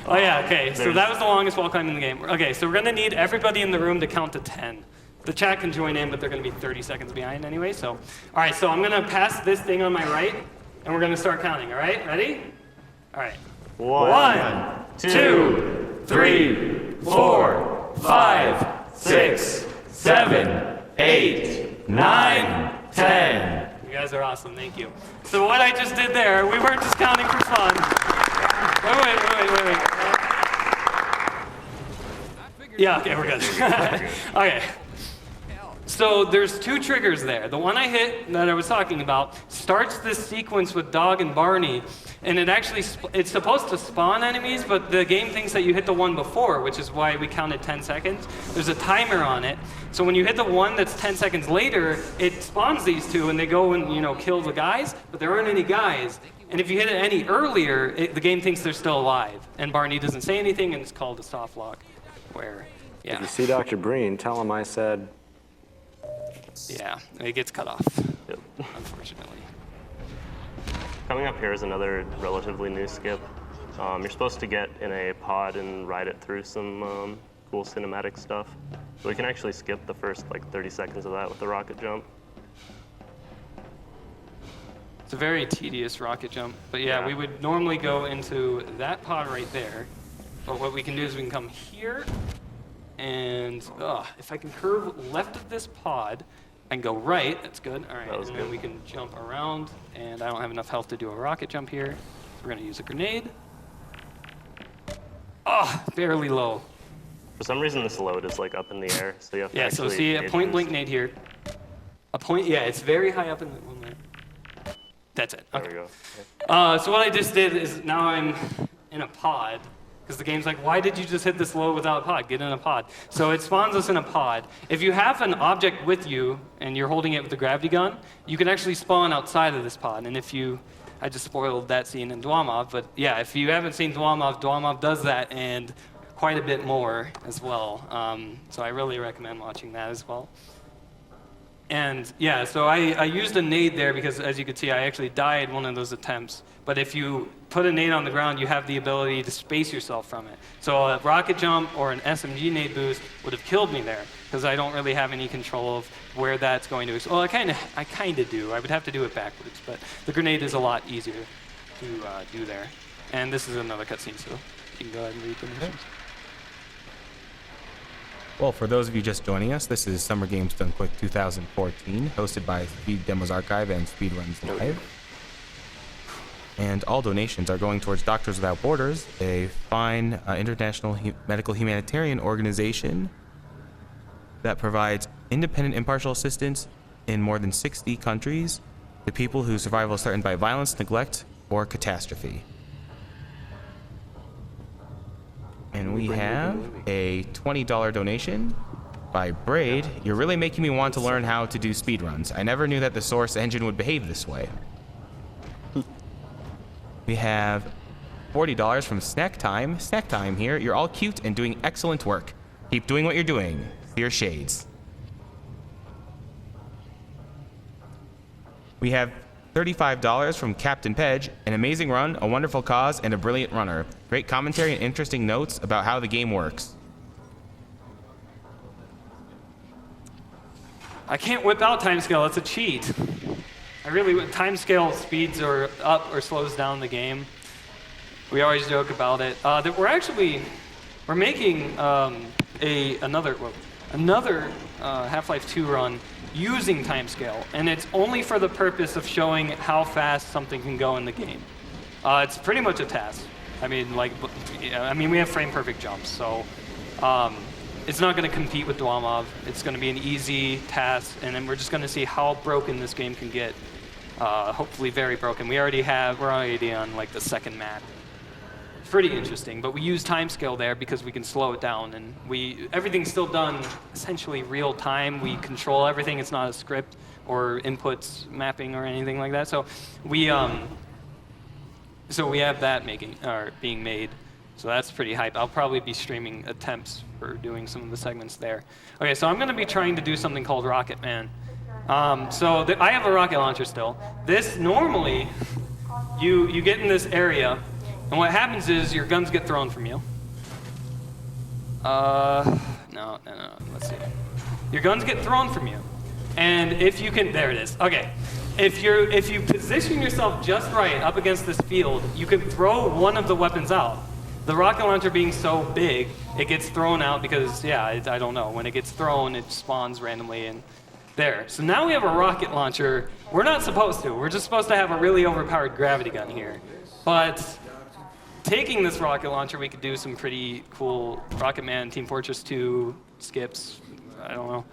Oh yeah, okay, so that was the longest wall climb in the game. Okay, so we're gonna need everybody in the room to count to 10. The chat can join in, but they're gonna be 30 seconds behind anyway, so. All right, so I'm gonna pass this thing on my right, and we're gonna start counting, all right? Ready? All right. 1, 2, 3, 4, 5, 6, 7, 8, 9, 10. You guys are awesome, thank you. So what I just did there, we weren't just counting for fun. Wait. Yeah, okay, we're good. Okay. So there's 2 triggers there. The one I hit that I was talking about starts this sequence with Dog and Barney, and it actually, it's supposed to spawn enemies, but the game thinks that you hit the one before, which is why we counted 10 seconds. There's a timer on it. So when you hit the one that's 10 seconds later, it spawns these 2 and they go and, kill the guys, but there aren't any guys. And if you hit it any earlier, the game thinks they're still alive. And Barney doesn't say anything, and it's called a soft lock, where, yeah. If you see Dr. Breen, tell him I said... Yeah, it gets cut off, Yep. unfortunately. Coming up here is another relatively new skip. You're supposed to get in a pod and ride it through some cool cinematic stuff. So we can actually skip the first 30 seconds of that with the rocket jump. It's a very tedious rocket jump, but yeah, we would normally go into that pod right there. But what we can do is we can come here, and if I can curve left of this pod, I can go right, that's good. All right, and then we can jump around, and I don't have enough health to do a rocket jump here. So we're gonna use a grenade. Barely low. For some reason this load is up in the air, so you have to actually so see a point blank nade here. It's very high up in the one there. That's it. Okay. There we go. So what I just did is now I'm in a pod, because the game's like, why did you just hit this load without a pod? Get in a pod. So it spawns us in a pod. If you have an object with you and you're holding it with a gravity gun, you can actually spawn outside of this pod. And I just spoiled that scene in Dwamov, but yeah, if you haven't seen Dwamov does that and quite a bit more as well. So I really recommend watching that as well. And yeah, so I used a nade there because, as you can see, I actually died one of those attempts. But if you put a nade on the ground, you have the ability to space yourself from it. So a rocket jump or an SMG nade boost would have killed me there, because I don't really have any control of where that's going to. Well, I kind of do. I would have to do it backwards, but the grenade is a lot easier to do there. And this is another cutscene, so you can go ahead and read the missions. Well, for those of you just joining us, this is Summer Games Done Quick 2014, hosted by Speed Demos Archive and Speedruns Live. And all donations are going towards Doctors Without Borders, a fine international medical humanitarian organization that provides independent, impartial assistance in more than 60 countries to people whose survival is threatened by violence, neglect, or catastrophe. And we have a $20 donation by Braid. You're really making me want to learn how to do speedruns. I never knew that the Source engine would behave this way. We have $40 from Snack Time. Snack Time here. You're all cute and doing excellent work. Keep doing what you're doing. Fear Shades. We have $35 from Captain Pedge. An amazing run, a wonderful cause, and a brilliant runner. Great commentary and interesting notes about how the game works. I can't whip out timescale. That's a cheat. I really timescale speeds or up or slows down the game. We always joke about it. That we're making another Half-Life 2 run using timescale, and it's only for the purpose of showing how fast something can go in the game. It's pretty much a test. I mean, we have frame perfect jumps, so it's not going to compete with Dwamov. It's going to be an easy task, and then we're just going to see how broken this game can get. Hopefully, very broken. We're already on like the second map. Pretty interesting, but we use timescale there because we can slow it down, and everything's still done essentially real time. We control everything. It's not a script or inputs mapping or anything like that. So we have that being made. So that's pretty hype. I'll probably be streaming attempts for doing some of the segments there. Okay, so I'm going to be trying to do something called Rocket Man. I have a rocket launcher still. This normally you get in this area. And what happens is your guns get thrown from you. No. Let's see. Your guns get thrown from you, and if you can, there it is. Okay, if you position yourself just right up against this field, you can throw one of the weapons out. The rocket launcher being so big, it gets thrown out because I don't know. When it gets thrown, it spawns randomly and there. So now we have a rocket launcher. We're not supposed to. We're just supposed to have a really overpowered gravity gun here, but taking this rocket launcher, we could do some pretty cool Rocket Man, Team Fortress 2 skips. I don't know.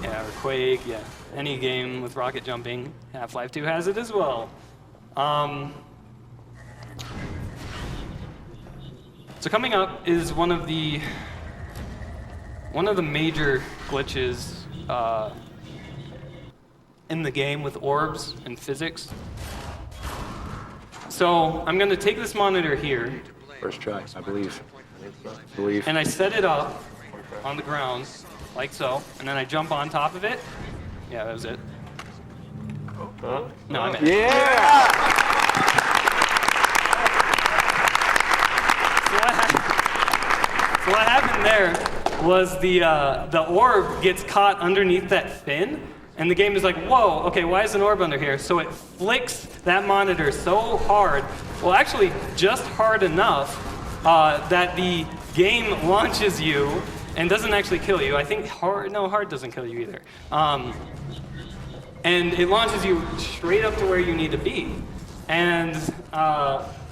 Or Quake, yeah. Any game with rocket jumping. Half-Life 2 has it as well. So coming up is one of the major glitches in the game with orbs and physics. So I'm going to take this monitor here. First try, I believe. And I set it up on the ground, like so, and then I jump on top of it. Yeah, that was it. No, I meant it. Yeah! So what happened there was the orb gets caught underneath that fin. And the game is like, whoa, okay, why is an orb under here? So it flicks that monitor so hard, well, actually just hard enough that the game launches you and doesn't actually kill you. I think hard doesn't kill you either. And it launches you straight up to where you need to be. And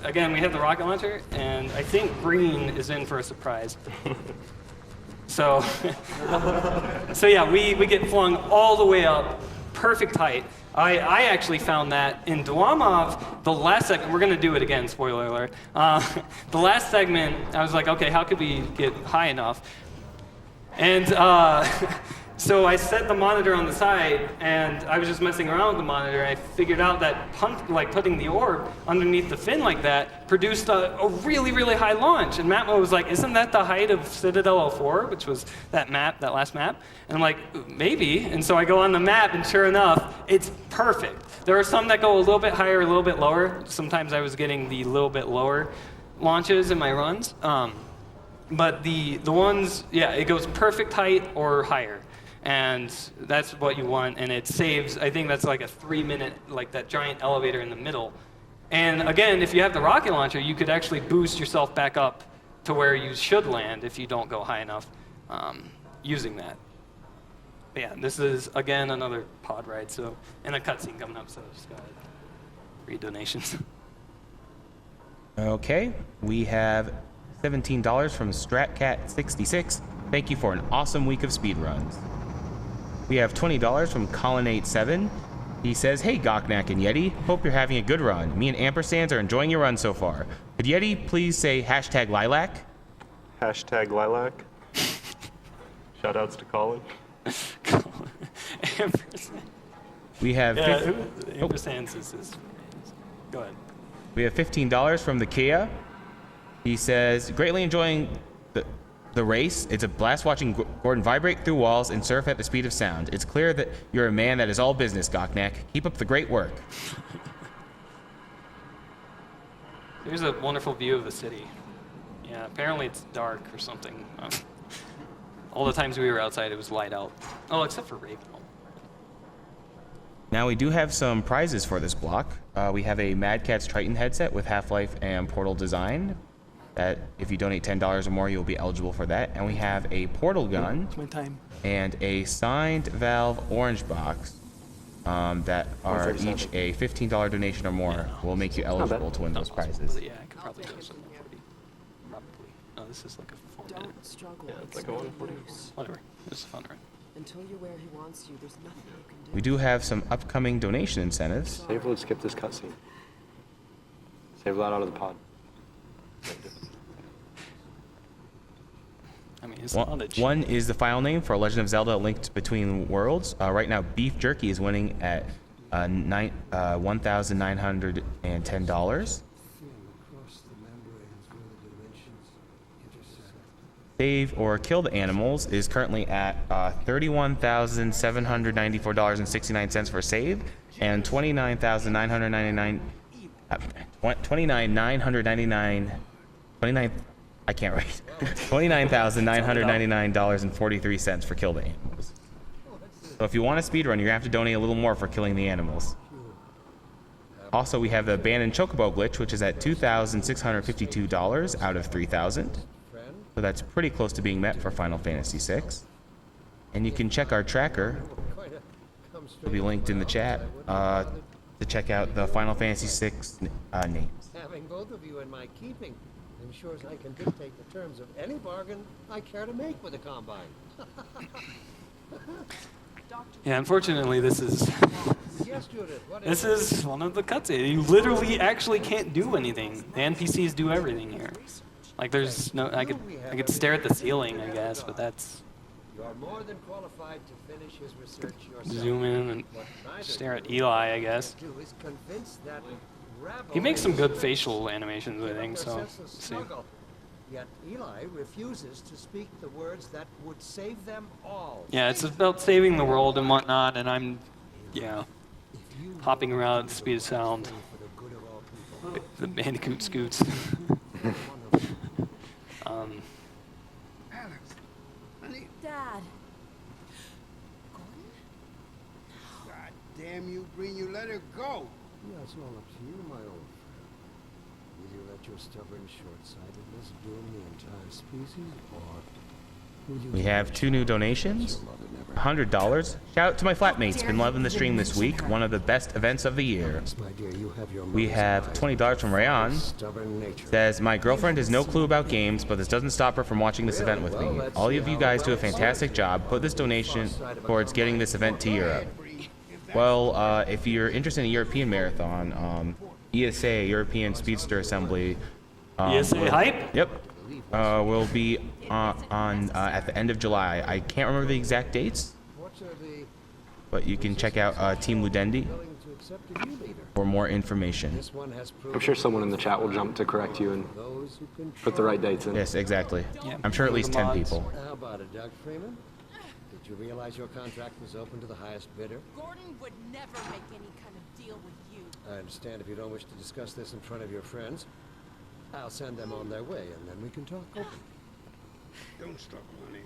again, we have the rocket launcher, and I think green is in for a surprise. So yeah, we get flung all the way up, perfect height. I actually found that in Dwamov, the last segment, we're going to do it again, spoiler alert. The last segment, I was like, okay, how could we get high enough? And so I set the monitor on the side, and I was just messing around with the monitor, and I figured out that putting the orb underneath the fin like that produced a really, really high launch. And Matmo was like, isn't that the height of Citadel 04, which was that last map? And I'm like, maybe. And so I go on the map, and sure enough, it's perfect. There are some that go a little bit higher, a little bit lower. Sometimes I was getting the little bit lower launches in my runs. But the ones, it goes perfect height or higher. And that's what you want, and it saves, I think that's like a 3-minute, like that giant elevator in the middle. And again, if you have the rocket launcher, you could actually boost yourself back up to where you should land if you don't go high enough using that. But yeah, this is, again, another pod ride, so, and a cutscene coming up, so just gotta read donations. Okay, we have $17 from StratCat66. Thank you for an awesome week of speedruns. We have $20 from Colin87. He says, hey Gocnak and Yeti, hope you're having a good run. Me and Ampersands are enjoying your run so far. Could Yeti please say hashtag lilac? Hashtag lilac. Shoutouts to Colin. We have. Ampersand is. Go ahead. We have $15 from the Kia. He says, greatly enjoying the race. It's a blast watching Gordon vibrate through walls and surf at the speed of sound. It's clear that you're a man that is all business, Gocnak. Keep up the great work. Here's a wonderful view of the city. Yeah, apparently it's dark or something. All the times we were outside, it was light out. Oh, except for Raven. Now we do have some prizes for this block. We have a Mad Catz Triton headset with Half-Life and Portal design. That if you donate $10 or more, you'll be eligible for that. And we have a Portal gun. It's my time. And a signed Valve orange box that are each a $15 donation or more. Will make you eligible to win those prizes. Yeah, I could probably do some 40. Probably. Oh, this is like a 4 minute. Don't struggle. Yeah, it's like a 140. Whatever. It's fun, right? Until you're where he wants you, there's nothing you can do. We do have some upcoming donation incentives. Save load, skip this cutscene. Save that out of the pod. I mean, it's knowledge. One is the file name for Legend of Zelda: Linked Between Worlds. Right now, Beef Jerky is winning at $1,910. Save or kill the animals is currently at $31,794.69 for save, and $29,999. I can't write. $29,999.43 for kill the animals. So if you want a speedrun, you're gonna have to donate a little more for killing the animals. Also, we have the abandoned chocobo glitch, which is at $2,652 out of $3,000. So that's pretty close to being met for Final Fantasy VI. And you can check our tracker. It'll be linked in the chat to check out the Final Fantasy VI names. Having both of you in my keeping ensures I can dictate the terms of any bargain I care to make with the Combine. Yeah, unfortunately, this is one of the cutscenes. You literally actually can't do anything. The NPCs do everything here. Like there's no, I could stare at the ceiling, I guess, but that's. You are more than qualified to finish his research yourself. Zoom in and stare at Eli, I guess. He makes some good facial animations, I think. So let's see. Yet Eli refuses to speak the words that would save them all. Yeah, it's about saving the world and whatnot, and I'm, hopping around at the speed of sound. The Bandicoot scoots. Dad. God damn you, Breen, you let her go. Yeah, it's all up to you, my old friend. Will you let your stubborn short-sightedness doom the entire species, or will you... We have 2 new donations. $100. Shout out to my flatmates. Been loving the stream this week. One of the best events of the year. We have $20 from Rayon. Says, my girlfriend has no clue about games, but this doesn't stop her from watching this event with me. All of you guys do a fantastic job. Put this donation towards getting this event to Europe. Well, if you're interested in a European marathon, ESA, European Speedster Assembly. ESA hype? Yep. Will be on at the end of July. I can't remember the exact dates, but you can check out Team Ludendi for more information. I'm sure someone in the chat will jump to correct you and put the right dates in. Yes, exactly. Yeah. I'm sure at least 10 people. How about it, Doug Freeman? Did you realize your contract was open to the highest bidder? Gordon would never make any kind of deal with you. I understand if you don't wish to discuss this in front of your friends. I'll send them on their way, and then we can talk openly. Don't stop, honey.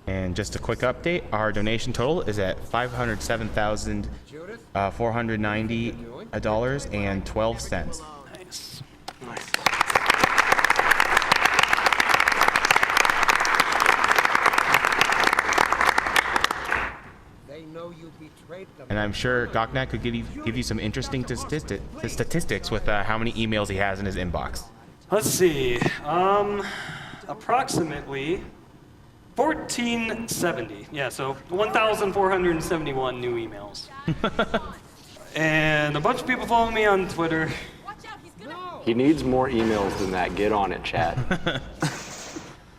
And just a quick update, our donation total is at $507,490.12. Nice. They know you betrayed them. And I'm sure Gocnak could give you some interesting statistics with how many emails he has in his inbox. Let's see. Approximately 1470. Yeah, so 1,471 new emails. And a bunch of people follow me on Twitter. He needs more emails than that. Get on it, chat.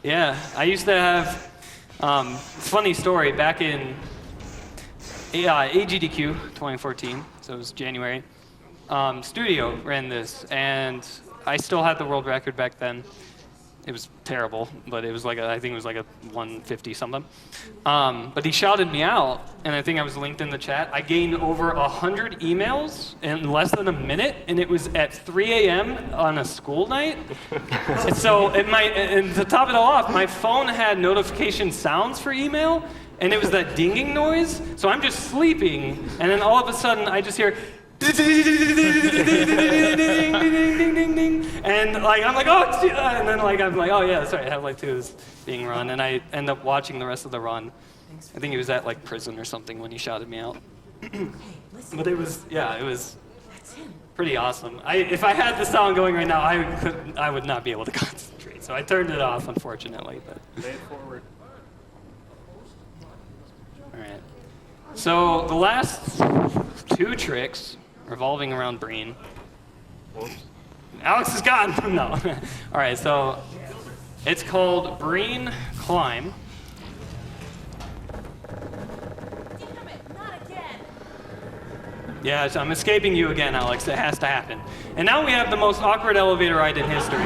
Yeah, I used to have, funny story, back in AGDQ 2014, so it was January, Studio ran this, and I still had the world record back then. It was terrible, but it was like I think it was like a 150 something. But he shouted me out, and I think I was linked in the chat. I gained over 100 emails in less than a minute, and it was at 3 a.m. on a school night. And so, and to top it all off, my phone had notification sounds for email, and it was that dinging noise. So I'm just sleeping, and then all of a sudden I just hear. And like I'm like, oh, and then like I'm like, oh yeah, sorry, Half-Life 2 is being run, and I end up watching the rest of the run. I think he was at like prison or something when he shouted me out. But it was, yeah, it was pretty awesome. If I had the sound going right now, I would not be able to concentrate. So I turned it off, unfortunately. But Pay it forward. all right. So the last 2 tricks revolving around Breen. Alex is gone. No. All right, so it's called Breen Climb. Damn it, not again. Yeah, so I'm escaping you again, Alex. It has to happen. And now we have the most awkward elevator ride in history.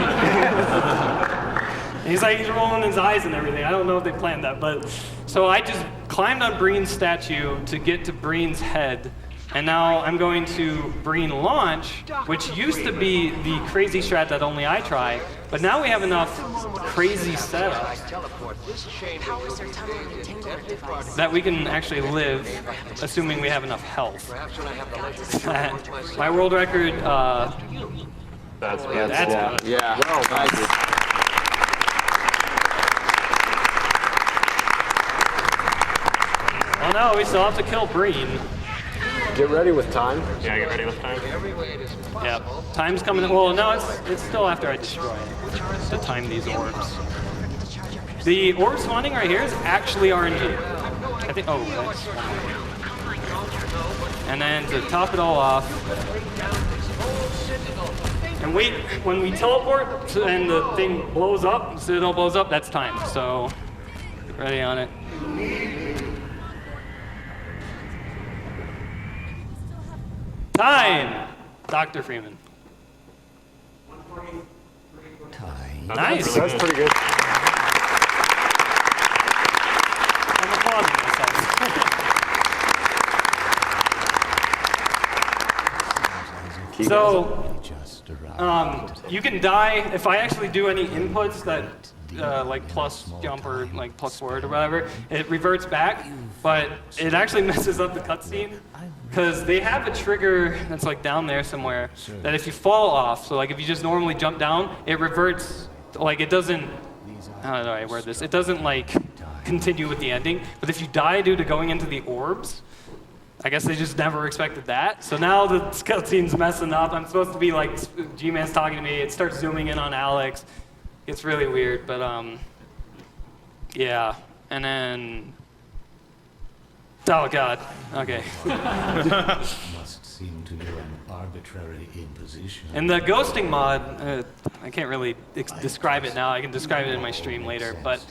He's rolling his eyes and everything. I don't know if they planned that, but so I just climbed on Breen's statue to get to Breen's head. And now I'm going to Breen Launch, which used to be the crazy strat that only I try, but now we have enough crazy setups that we can actually live, assuming we have enough health. My world record, That's good. That's good. Yeah. Well, nice. Well, no, we still have to kill Breen. Get ready with time. Yeah, get ready with time. Yeah, time's coming. Well, no, it's still after I destroy it to time these orbs. The orb spawning right here is actually RNG. I think. Oh, that's and then to top it all off, and wait when we teleport and the thing blows up, Citadel blows up. That's time. So get ready on it. Time! Dr. Freeman. Time. Nice. That's pretty good. I'm applauding myself. So, you can die if I actually do any inputs that like plus jump or like plus forward or whatever, it reverts back, but it actually messes up the cutscene because they have a trigger that's like down there somewhere that if you fall off, so like if you just normally jump down, it reverts, like it doesn't, how do I word this? It doesn't like continue with the ending, but if you die due to going into the orbs, I guess they just never expected that. So now the cutscene's messing up. I'm supposed to be like, G-Man's talking to me, it starts zooming in on Alex. It's really weird, but yeah. And then, oh God, okay. Must seem to you an arbitrary imposition. And the ghosting mod, I can't really describe it now. I can describe it in my stream later. But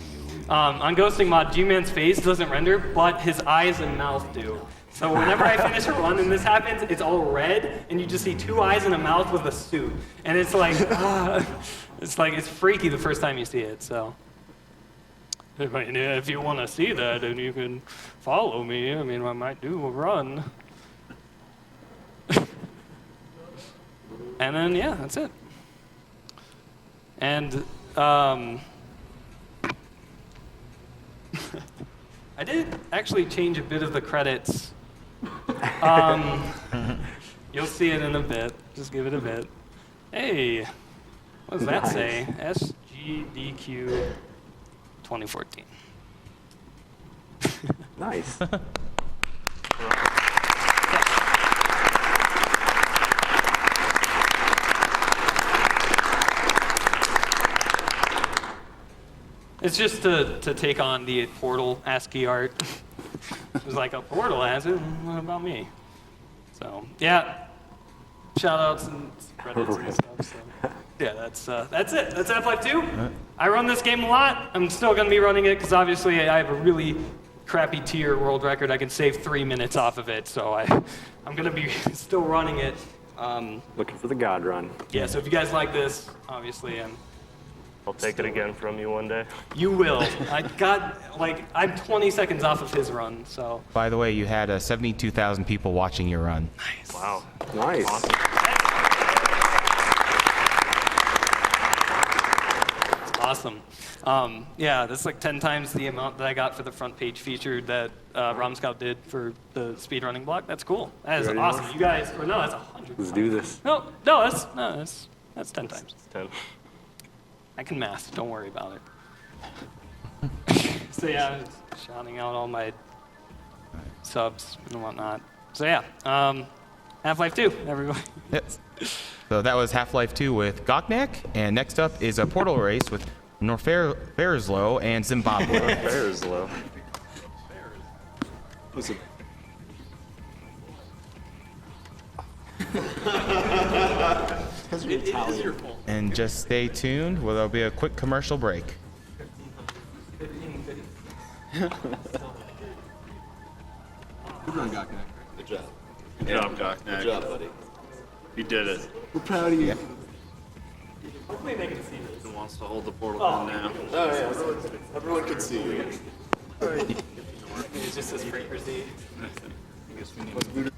on ghosting mod, G-Man's face doesn't render, but his eyes and mouth do. So whenever I finish a run and this happens, it's all red, and you just see 2 eyes and a mouth with a suit. And it's like, it's freaky the first time you see it, so. If you want to see that, then you can follow me. I mean, I might do a run. And then, yeah, that's it. And, I did actually change a bit of the credits. You'll see it in a bit. Just give it a bit. Hey, what does that say? SGDQ 2014. Nice. It's just to take on the Portal ASCII art. It was like a Portal has it, what about me? So, yeah. shout-outs and credits and stuff. So. Yeah, that's it. That's Half-Life 2. I run this game a lot. I'm still going to be running it because obviously I have a really crappy tier world record. I can save 3 minutes off of it, so I'm going to be still running it. Looking for the God run. Yeah, so if you guys like this, obviously I'll take it again from you one day. You will. I'm 20 seconds off of his run, so. By the way, you had 72,000 people watching your run. Nice. Wow. Nice. Awesome. Awesome. Yeah, that's like 10 times the amount that I got for the front page feature that Scout did for the speedrunning block. That's cool. That is awesome. You guys, or no, that's 100. Let's do this. No, that's 10 times. 10. I can math. Don't worry about it. So yeah, I was shouting out all my subs and whatnot. So yeah, Half-Life 2, everybody. Yes. So that was Half-Life 2 with Gocnak, and next up is a Portal Race with Norfareslow and Zimbabwe. Norfareslow. What's it? And just stay tuned, well, there'll be a quick commercial break. Good run, Gocnak. Good job. Good job, Gocnak. Good job, buddy. You did it. We're proud of you. Hopefully they can see this. Who wants to hold the portal gun now? Oh, yeah. Everyone can see you. It's just this frequency. I guess we need